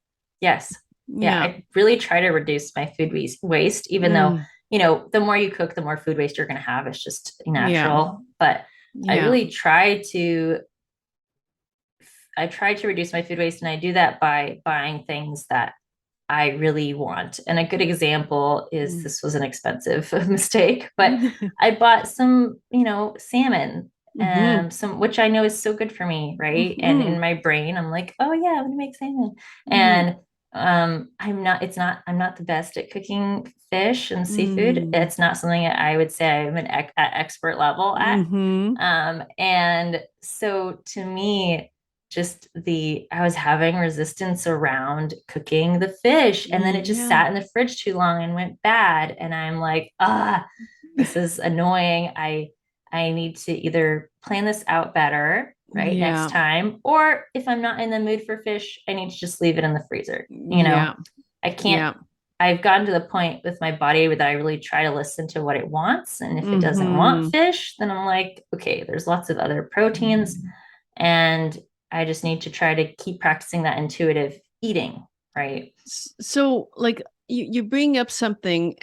Yes. Yeah, Yeah. I really try to reduce my food waste, even though, Mm, the more you cook, the more food waste you're going to have. It's just yeah. natural. But I Yeah. really try to reduce my food waste, and I do that by buying things that I really want. And a good example is Mm. this was an expensive mistake, but I bought some, salmon Mm-hmm. some which I know is so good for me, right? And Mm-hmm. in my brain, I'm like, oh yeah, I'm gonna make salmon. Mm-hmm. And I'm not the best at cooking fish and seafood. Mm. It's not something that I would say I'm at expert level at. Mm-hmm. And so to me, I was having resistance around cooking the fish, and then it just Yeah. sat in the fridge too long and went bad. And I'm like, this is annoying. I need to either plan this out better, right, next Yeah. time, or if I'm not in the mood for fish, I need to just leave it in the freezer. Yeah. I can't. Yeah. I've gotten to the point with my body that I really try to listen to what it wants. And if it doesn't want Mm-hmm. fish, then I'm like, okay, there's lots of other proteins. And I just need to try to keep practicing that intuitive eating, right? So, like, you bring up something,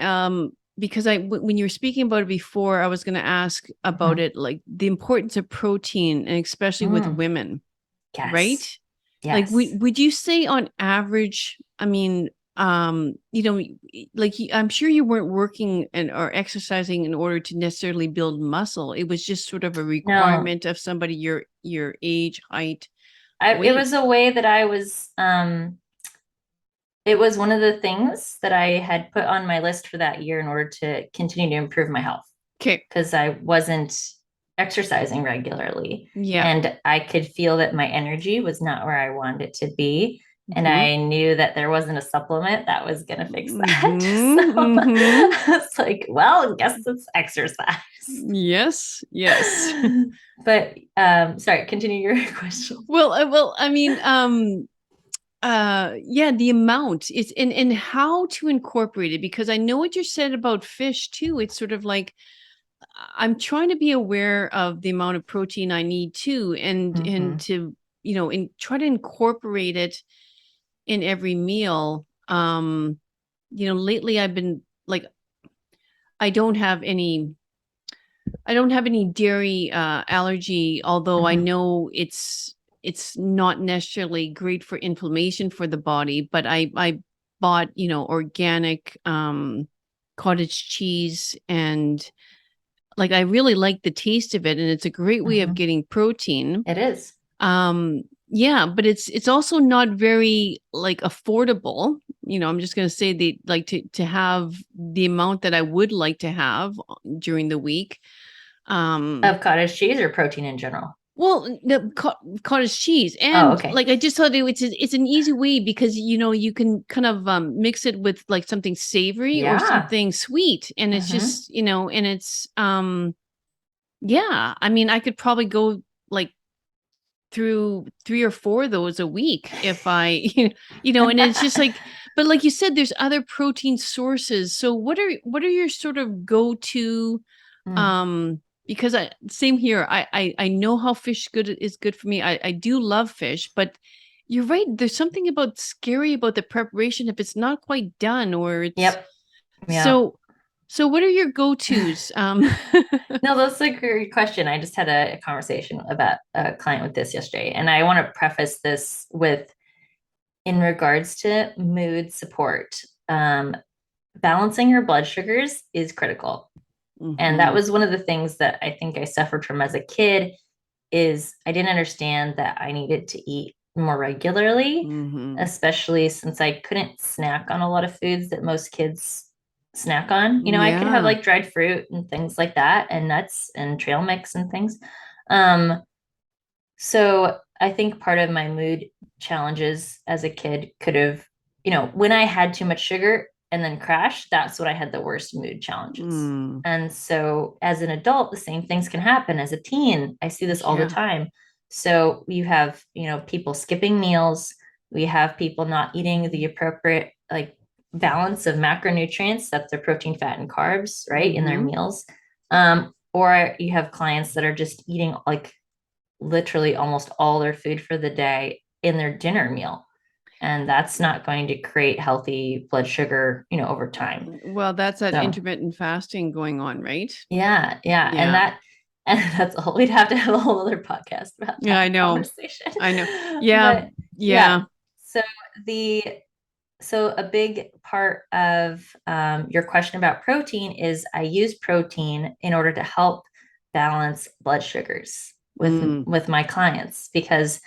because when you were speaking about it before, I was going to ask about Mm-hmm. it, like the importance of protein, and especially with Mm, women, right? yes. Like, Yes. would you say on average, I mean, like, I'm sure you weren't working and or exercising in order to necessarily build muscle. It was just sort of a No, requirement of somebody your age, height, it weight. was a way that it was one of the things that I had put on my list for that year in order to continue to improve my health Okay. because I wasn't exercising regularly. Yeah. And I could feel that my energy was not where I wanted it to be. And Mm-hmm. I knew that there wasn't a supplement that was going to fix that. So Mm-hmm. Mm-hmm. I was like, well, I guess it's exercise. Yes, yes. But sorry, continue your question. Well, I mean, yeah, the amount it's and how to incorporate it, because I know what you said about fish too. It's sort of like, I'm trying to be aware of the amount of protein I need too, and Mm-hmm. to, and try to incorporate it in every meal. Lately I've been like, I don't have any I don't have any dairy allergy, although I Mm-hmm. know it's not necessarily great for inflammation for the body. But I bought, organic cottage cheese, and like I really like the taste of it, and it's a great way of Mhm. getting protein. It is. Yeah, but it's also not very like affordable. I'm just going to say the like to have the amount that I would like to have during the week. Um, Of cottage cheese or protein in general? well, the cottage cheese, Oh, and okay. like I just thought it's an easy way because you can kind of mix it with like something savory or Yeah. something sweet, and it's Hmm. just and it's yeah. I mean, I could probably go like through 3 or 4 of those a week if I and it's just like, but like you said, there's other protein sources. So what are your sort of go-to, Mm. um because I same here. I know how fish good is good for me. I do love fish, but you're right. There's something about scary about the preparation if it's not quite done or it's Yep. Yeah. so so what are your go-tos? No, that's a great question. I just had a conversation about a client with this yesterday, and I want to preface this with in regards to mood support. Um, Balancing your blood sugars is critical. And that Mhm. was one of the things that I think I suffered from as a kid is I didn't understand that I needed to eat more regularly, Mhm. especially since I couldn't snack on a lot of foods that most kids snack on. I could have Yeah. like dried fruit and things like that and nuts and trail mix and things. Um, so I think part of my mood challenges as a kid could have, when I had too much sugar and then crashed, that's when I had the worst mood challenges. Mm. And so as an adult, the same things can happen. As a teen, I see this all the Yeah. time. So you have, people skipping meals. We have people not eating the appropriate like balance of macronutrients, that's their protein, fat, and carbs, right, in their Mhm. meals. Or you have clients that are just eating like literally almost all their food for the day in their dinner meal. And that's not going to create healthy blood sugar, over time. Well, that's that So intermittent fasting going on, right? yeah, yeah. And Yeah. that and that's all we'd have to have a whole other podcast about Yeah, that I know. conversation. I know. Yeah. But yeah, Yeah. so the so a big part of your question about protein is I use protein in order to help balance blood sugars with Mm. with my clients because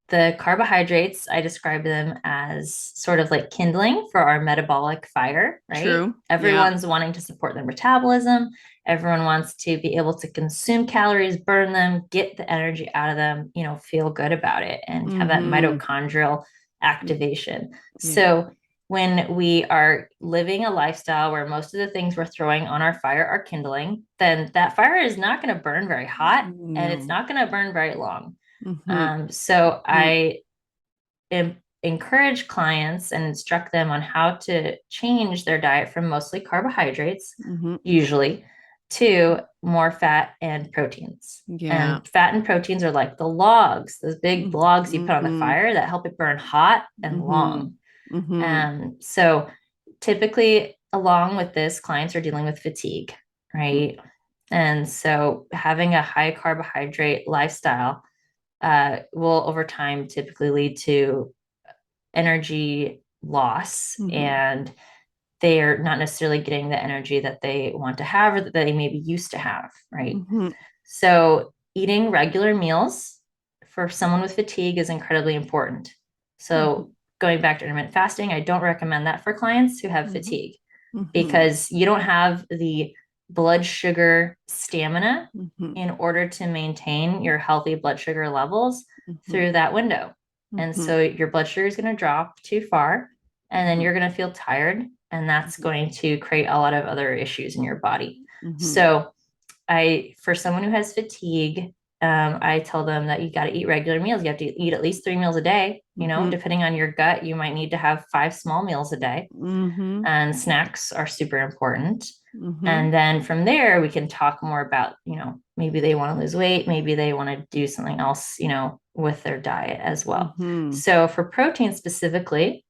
the carbohydrates, I describe them as sort of like kindling for our metabolic fire, right? True. Yeah. Everyone's wanting to support their metabolism. Everyone wants to be able to consume calories, burn them, get the energy out of them, feel good about it and have that Mhm. mitochondrial activation. Yeah. So when we are living a lifestyle where most of the things we're throwing on our fire are kindling, then that fire is not going to burn very hot and it's No. not going to burn very long. Mhm. So Mhm. I encourage clients and instruct them on how to change their diet from mostly carbohydrates, Mhm. usually, to more fat and proteins. Yeah. And fat and proteins are like the logs, those big logs you put on the Mhm. fire that help it burn hot and Mhm. long. Mhm. So typically, along with this, clients are dealing with fatigue, right? And so having a high carbohydrate lifestyle will over time typically lead to energy loss Mhm. and they are not necessarily getting the energy that they want to have or that they maybe used to have, right? Mhm. So eating regular meals for someone with fatigue is incredibly important. Mhm. So going back to intermittent fasting, I don't recommend that for clients who have Mhm. fatigue Mhm. because you don't have the blood sugar stamina Mhm. in order to maintain your healthy blood sugar levels Mhm. through that window. And Mhm. so your blood sugar is going to drop too far, and then Mhm. you're going to feel tired, and that's Mhm. going to create a lot of other issues in your body. Mhm. So for someone who has fatigue, I tell them that you got to eat regular meals. You have to eat at least 3 meals a day. Mhm. Depending on your gut, you might need to have 5 small meals a day. Mhm. And snacks are super important. Mhm. And then from there, we can talk more about, maybe they want to lose weight, maybe they want to do something else, with their diet as well. Mhm. So for protein specifically,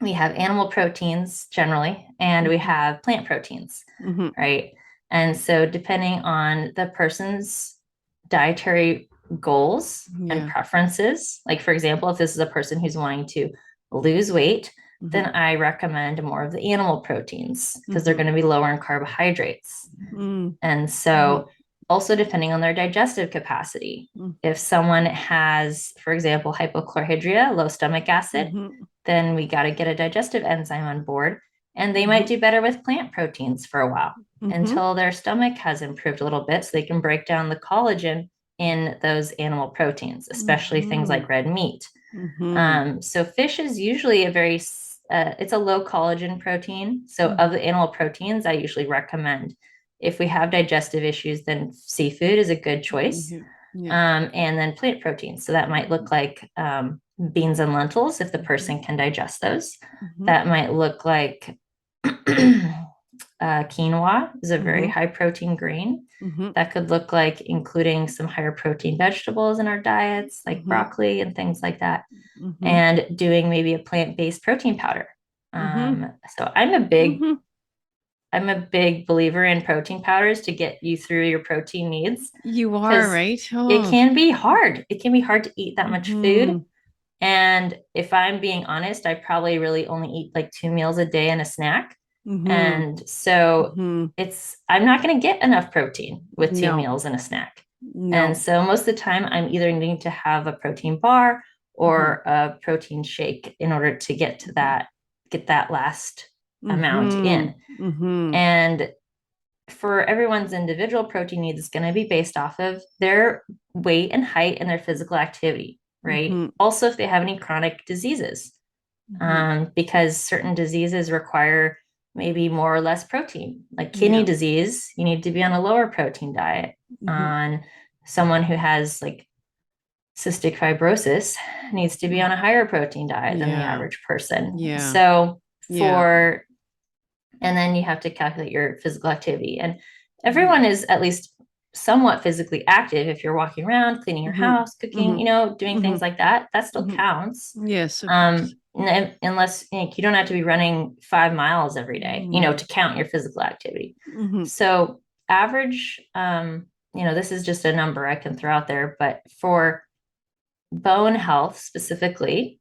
we have animal proteins generally, and we Mhm. have plant proteins, Mhm. right? And so, depending on the person's dietary goals and Yeah. preferences, like for example, if this is a person who's wanting to lose weight, then I recommend more of the animal proteins because they're going to be lower in carbohydrates. And so, also depending on their digestive capacity, if someone has, for example, hypochlorhydria, low stomach acid, then we got to get a digestive enzyme on board. And they might do better with plant proteins for a while until their stomach has improved a little bit so they can break down the collagen in those animal proteins, especially things like red meat. So fish is usually it's a low collagen protein. So of the animal proteins, I usually recommend if we have digestive issues, then seafood is a good choice. And then plant proteins. So that might look like beans and lentils if the person can digest those. That might look like quinoa is a very high protein grain. That could look like including some higher protein vegetables in our diets, like broccoli and things like that, and doing maybe a plant-based protein powder. So I'm a big believer in protein powders to get you through your protein needs. You are, right? It can be hard. It can be hard to eat that much food. And if I'm being honest, I probably really only eat like 2 meals a day and a snack. And so I'm not going to get enough protein with 2 meals and a snack. And so most of the time I'm either needing to have a protein bar or a protein shake in order to get that last amount in. And for everyone's individual protein needs, it's going to be based off of their weight and height and their physical activity, right? Also, if they have any chronic diseases, because certain diseases require maybe more or less protein, like kidney disease, you need to be on a lower protein diet. On someone who has like cystic fibrosis needs to be on a higher protein diet than the average person. So and then you have to calculate your physical activity. And everyone is at least somewhat physically active. If you're walking around, cleaning your house, cooking, doing things like that, that still counts. Yes. Unless you don't have to be running 5 miles every day, to count your physical activity. So average, this is just a number I can throw out there, but for bone health specifically,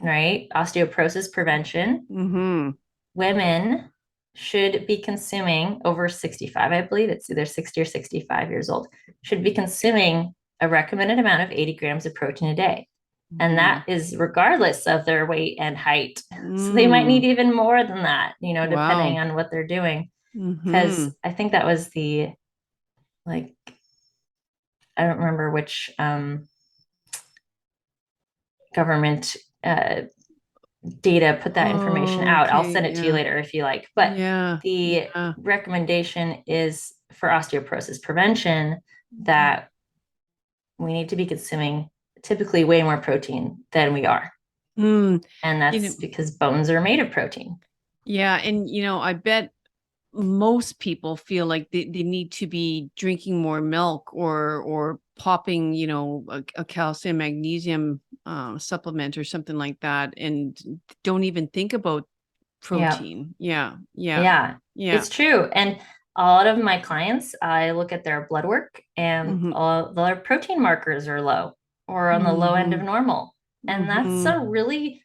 right? Osteoporosis prevention, women should be consuming over 65, I believe it's either 60 or 65 years old, should be consuming a recommended amount of 80 grams of protein a day. And that is regardless of their weight and height. So they might need even more than that, depending on what they're doing. Because I think that was I don't remember which government data put that information out. I'll send it to you later if you like. But the recommendation is for osteoporosis prevention that we need to be consuming typically way more protein than we are. And that's because bones are made of protein. Yeah. And, I bet most people feel like they need to be drinking more milk or popping, a calcium, magnesium supplement or something like that, and don't even think about protein. Yeah. It's true. And a lot of my clients, I look at their blood work and all their protein markers are low or on the low end of normal. And that's really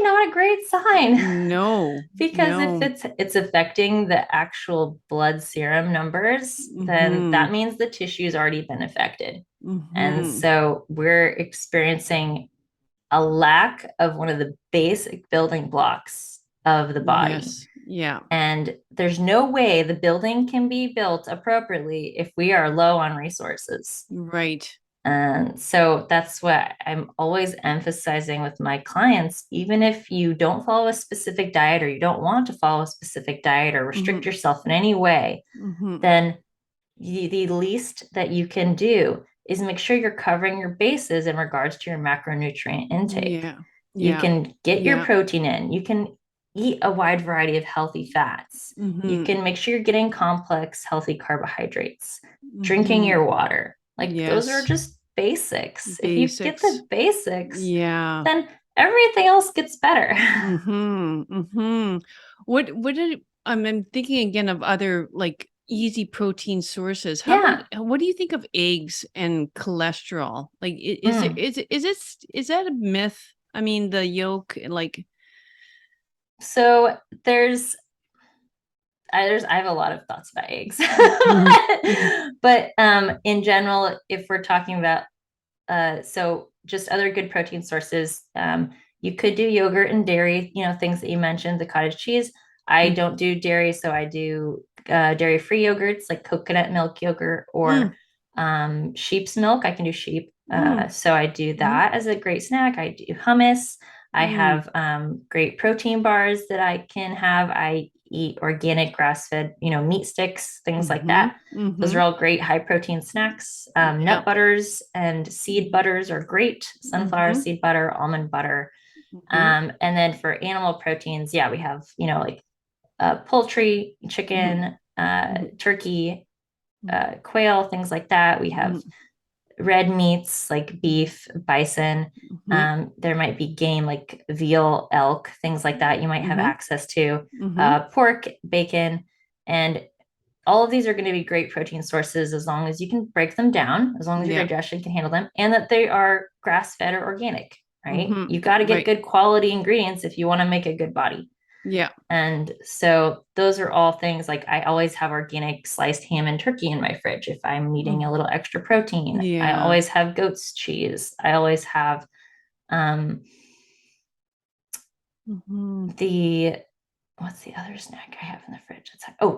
not a great sign. No. Because if it's affecting the actual blood serum numbers, then that means the tissue's already been affected. And so we're experiencing a lack of one of the basic building blocks of the body. Yes. Yeah. And there's no way the building can be built appropriately if we are low on resources. Right. And so that's what I'm always emphasizing with my clients. Even if you don't follow a specific diet or you don't want to follow a specific diet or restrict yourself in any way, then the least that you can do is make sure you're covering your bases in regards to your macronutrient intake. You can get your protein in. You can eat a wide variety of healthy fats. You can make sure you're getting complex, healthy carbohydrates, drinking your water. Those are just basics. If you get the basics, then everything else gets better. I'm thinking again of other easy protein sources. What do you think of eggs and cholesterol? Is that a myth? I mean, the yolk, So I have a lot of thoughts about eggs. Mhm. But in general, if we're talking about so just other good protein sources, you could do yogurt and dairy, things that you mentioned, the cottage cheese. I Mhm. don't do dairy, so I do dairy-free yogurts like coconut milk yogurt Mm, or sheep's milk. I can do sheep. mm, So I do mhm, that as a great snack. I do hummus. I mm, have great protein bars that I can have. I eat organic grass-fed, meat sticks, things like mhm, that. Those are mhm. all great high protein snacks. Yeah. Nut butters and seed butters are great. Sunflower Mhm, seed butter, almond butter. mhm, And then for animal proteins, yeah, we have, like poultry, mhm, chicken, mhm, turkey, mhm, quail, things like that. We have mhm, red meats like beef, bison. mhm, There might be game like veal, elk, things like that you might have mhm, access to. mhm. Pork, bacon, and all of these are going to be great protein sources as long as you can break them down, as long as your Yeah. digestion can handle them, and that they are grass fed or organic, right? Mhm. You got to get Right. good quality ingredients if you want to make a good body. Yeah. And so those are all things like I always have organic sliced ham and turkey in my fridge if I'm needing a Mm. little extra protein. I Yeah. always have goat's cheese. I always have um, Mhm. the what's the other snack I have in the fridge?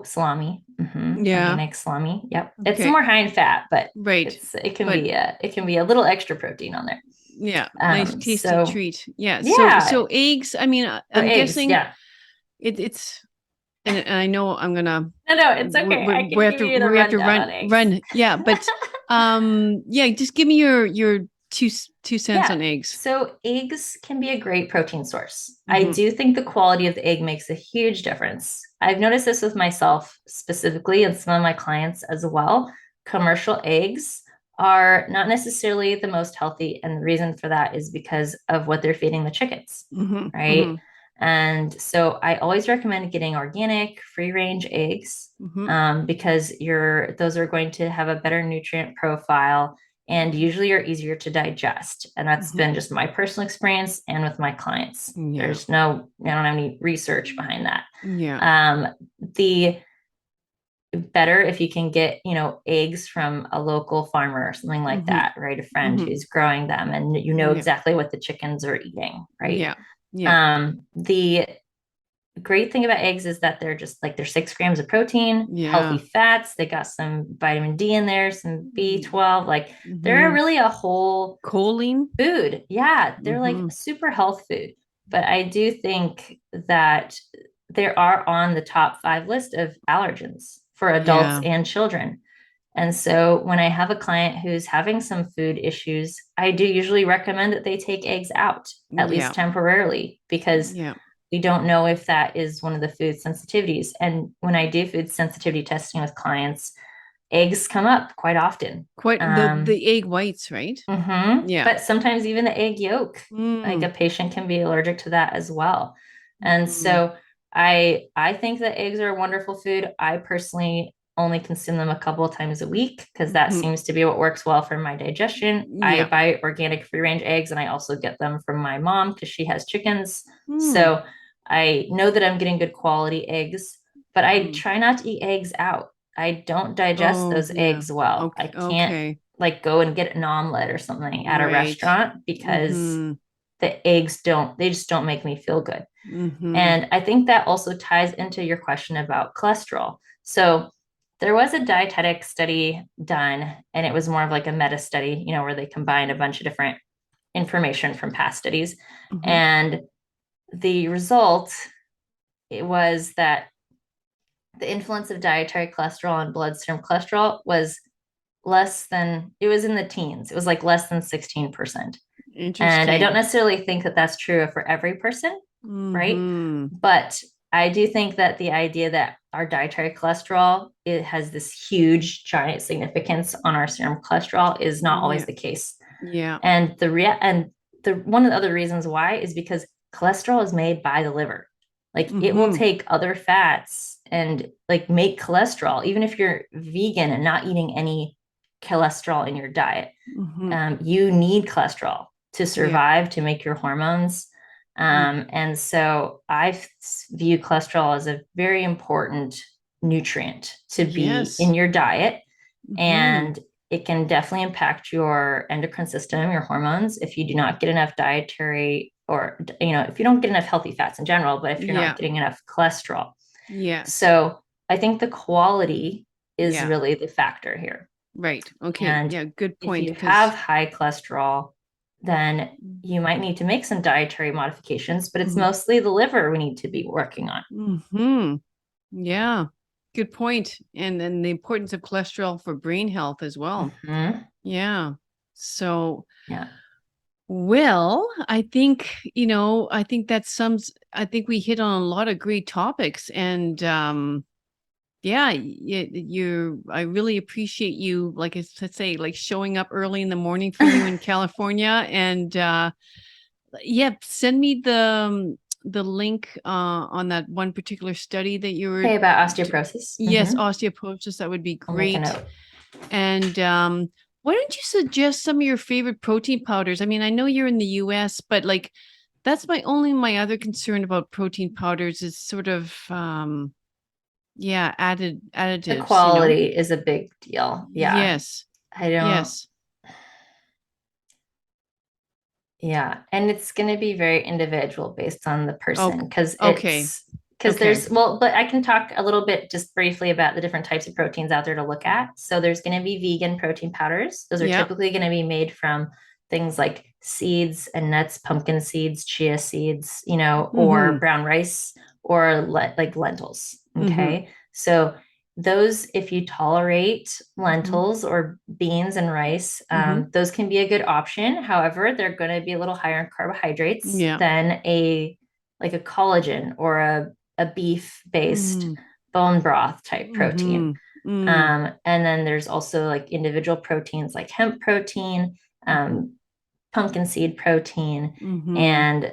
Salami. Yeah. Organic salami. Yep. It's Okay. more high in fat, but Right. it can But be a little extra protein on there. yeah, nice tasty So treat. Yeah. So yeah. so eggs, I mean, So I'm eggs, guessing yeah. it's and I know I'm gonna No, it's okay. I can give you the we have to rundown on eggs. run. Yeah, but yeah, just give me your two cents Yeah. on eggs. So eggs can be a great protein source. I Mm-hmm. do think the quality of the egg makes a huge difference. I've noticed this with myself specifically and some of my clients as well. Commercial eggs are not necessarily the most healthy. And the reason for that is because of what they're feeding the chickens, Mm-hmm. Mm-hmm. right? And so I always recommend getting organic, free range eggs Mm-hmm. because those are going to have a better nutrient profile and usually are easier to digest. And that's Mm-hmm. been just my personal experience and with my clients. Yeah. I don't have any research behind that. Yeah. The better if you can get, eggs from a local farmer or something like Mm-hmm. that, right? A friend Mm-hmm. who's growing them and you know Yeah. exactly what the chickens are eating, right? Yeah. Yeah. The great thing about eggs is that they're 6 grams of protein, healthy Yeah. fats. They got some vitamin D in there, some B12. Like they're Mm-hmm. really a whole Choline. food. Yeah, they're like Mm-hmm. super health food. But I do think that they are on the top 5 list of allergens for adults Yeah. and children. And so when I have a client who's having some food issues, I do usually recommend that they take eggs out, at least Yeah. temporarily, because Yeah. we don't know if that is one of the food sensitivities. And when I do food sensitivity testing with clients, eggs come up quite often. Quite Um, the egg whites, right? Yeah. but sometimes even the egg yolk, like a Mm. patient can be allergic to that as well. And Mm. so I think that eggs are a wonderful food. I personally only consume them a couple of times a week because that Mhm. seems to be what works well for my digestion. I Yeah. buy organic free range eggs and I also get them from my mom because she has chickens. Mm. So I know that I'm getting good quality eggs, but I Mhm. try not to eat eggs out. I don't digest Oh, those yeah. eggs well. I Okay. can't Okay. like go and get an omelet or something at a Right. restaurant because Mhm. they just don't make me feel good. Mhm. And I think that also ties into your question about cholesterol. So there was a dietetic study done, and it was more of like a meta study, where they combined a bunch of different information from past studies. Mhm. And the result it was that the influence of dietary cholesterol on bloodstream cholesterol was it was in the teens. It was like less than 16%. And I don't Interesting. necessarily think that that's true for every person, right? Mhm. But I do think that the idea that our dietary cholesterol it has this huge giant significance on our serum cholesterol is not always Yeah. the case. Yeah. And the one of the other reasons why is because cholesterol is made by the liver. Like it will Mhm. take other fats and like make cholesterol, even if you're vegan and not eating any cholesterol in your diet. Mhm. You need cholesterol to Yeah. survive, to make your hormones. And so view cholesterol as a very important nutrient to be Yes. in your diet. Mm-hmm. And it can definitely impact your endocrine system, your hormones, if you do not get enough dietary or, if you don't get enough healthy fats in general, but if you're not Yeah. getting enough cholesterol. Yes. So I think the quality is Yeah. really the factor here. Right. Okay. And Yeah. Good if point. you have Because high cholesterol, then you might need to make some dietary modifications, but it's mostly the liver we need to be working on. mm-hmm. Yeah. Good point. And then the importance of cholesterol for brain health as well. Mm-hmm. Yeah. So, Yeah. well, I think, I think we hit on a lot of great topics. And yeah, I really appreciate you, like I say, like showing up early in the morning for you in California. And yeah, send me the link on that one particular study that you were. Okay, about osteoporosis. Yes, Mm-hmm. osteoporosis. That would be I'll make a great. note. And why don't you suggest some of your favorite protein powders? I mean, I know you're in the US, but like that's my other concern about protein powders is sort of yeah, The additives, quality is a big deal. Yeah. Yes. I don't, Yes. yeah. And it's going to be very individual based on the Oh, person okay. because Okay. but I can talk a little bit just briefly about the different types of proteins out there to look at. So there's going to be vegan protein powders. Those are Yeah. typically going to be made from things like seeds and nuts, pumpkin seeds, chia seeds, or Mm-hmm. brown rice or like lentils. Mm-hmm. Okay. So those, if you tolerate Mm-hmm. lentils or beans and rice, Mm-hmm. those can be a good option. However, they're going to be a little higher in carbohydrates Yeah. than like a collagen or a beef based Mm-hmm. bone broth type protein. Mm-hmm. And then there's also like individual proteins like hemp protein, um, pumpkin seed protein, Mm-hmm. and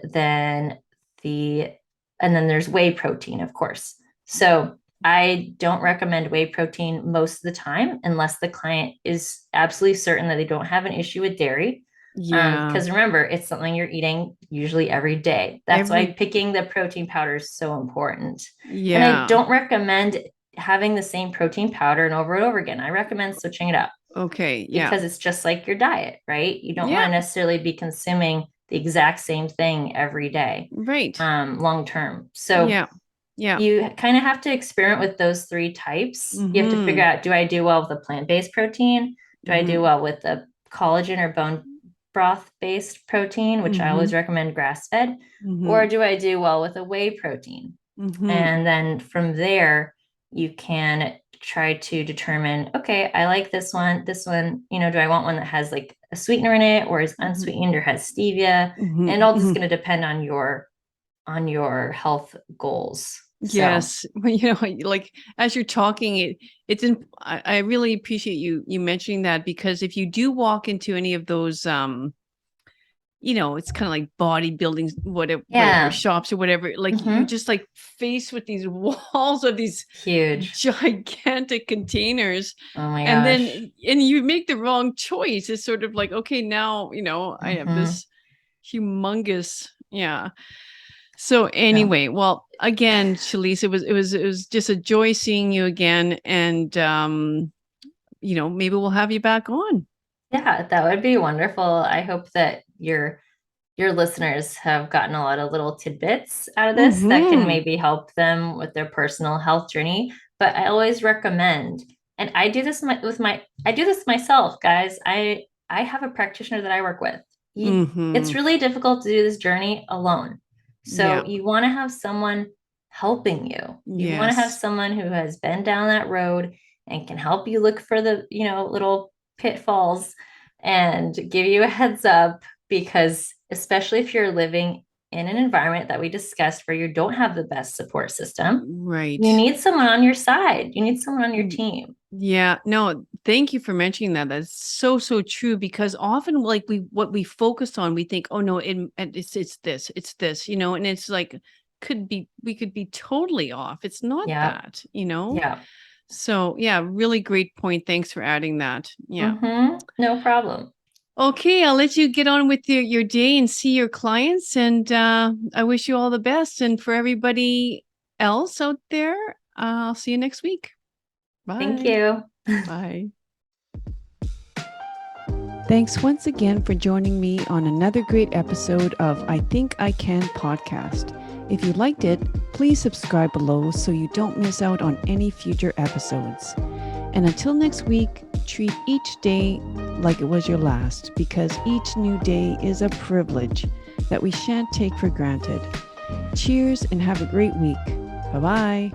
the and then there's whey protein, of course. So I don't recommend whey protein most of the time unless the client is absolutely certain that they don't have an issue with dairy. Yeah. Because remember, it's something you're eating usually every day. That's why Every picking the protein powder is so important. And I yeah. don't recommend having the same protein powder and over again. I recommend switching it up Okay. Yeah. because it's just like your diet, right? You don't want Yeah. to necessarily be consuming the exact same thing every day, Right. long term. So Yeah. Yeah. you kind of have to experiment with those three types. You have to figure Mm-hmm. out, do I do well with a plant-based protein? Do I do Mm-hmm. well with a collagen or bone broth-based protein, which I Mm-hmm. always recommend grass-fed? Mm-hmm. Or do I do well with a whey protein? Mm-hmm. And then from there, you can try to determine, okay, I like this one. This one, do I want one that has like a sweetener in it or is Mm-hmm. unsweetened or has stevia? And all this is Mm-hmm. going to depend on your health goals. So Yes. Well, like as you're talking, I really appreciate you mentioning that because if you do walk into any of those it's kind of like bodybuilding, whatever yeah. shops or whatever, like you're Mm-hmm. just like faced with these walls of these Huge. gigantic containers. Oh my And then gosh. and you make the wrong choice. It's sort of like, okay, now, I have Mm-hmm. this humongous, yeah. So No. anyway, well, again, Shalise, it was just a joy seeing you again, and maybe we'll have you back on. Yeah, that would be wonderful. I hope that your listeners have gotten a lot of little tidbits out of this that can Mm-hmm. maybe help them with their personal health journey. But I always recommend, and I do this myself, guys. I have a practitioner that I work with. It's Mm-hmm. really difficult to do this journey alone. So Yeah. you want to have someone helping you. You want to have Yes. someone who has been down that road and can help you look for the, little pitfalls and give you a heads up because especially if you're living in an environment that we discussed where you don't have the best support system, you Right. need someone on your side. You need someone on your Mm, team. Yeah, no, thank you for mentioning that. That's so, so true because often like what we focus on, we think, oh no, it's this, and it's like we could be totally off. It's not Yeah. that. Yeah. So yeah, really great point. Thanks for adding that. Yeah. No problem. Okay, I'll let you get on with your day and see your clients. And I wish you all the best. And for everybody else out there, I'll see you next week. Thank Bye. you. Bye. Thanks once again for joining me on another great episode of I Think I Can podcast. If you liked it, please subscribe below so you don't miss out on any future episodes. And until next week, treat each day like it was your last, because each new day is a privilege that we shan't take for granted. Cheers and have a great week. Bye-bye.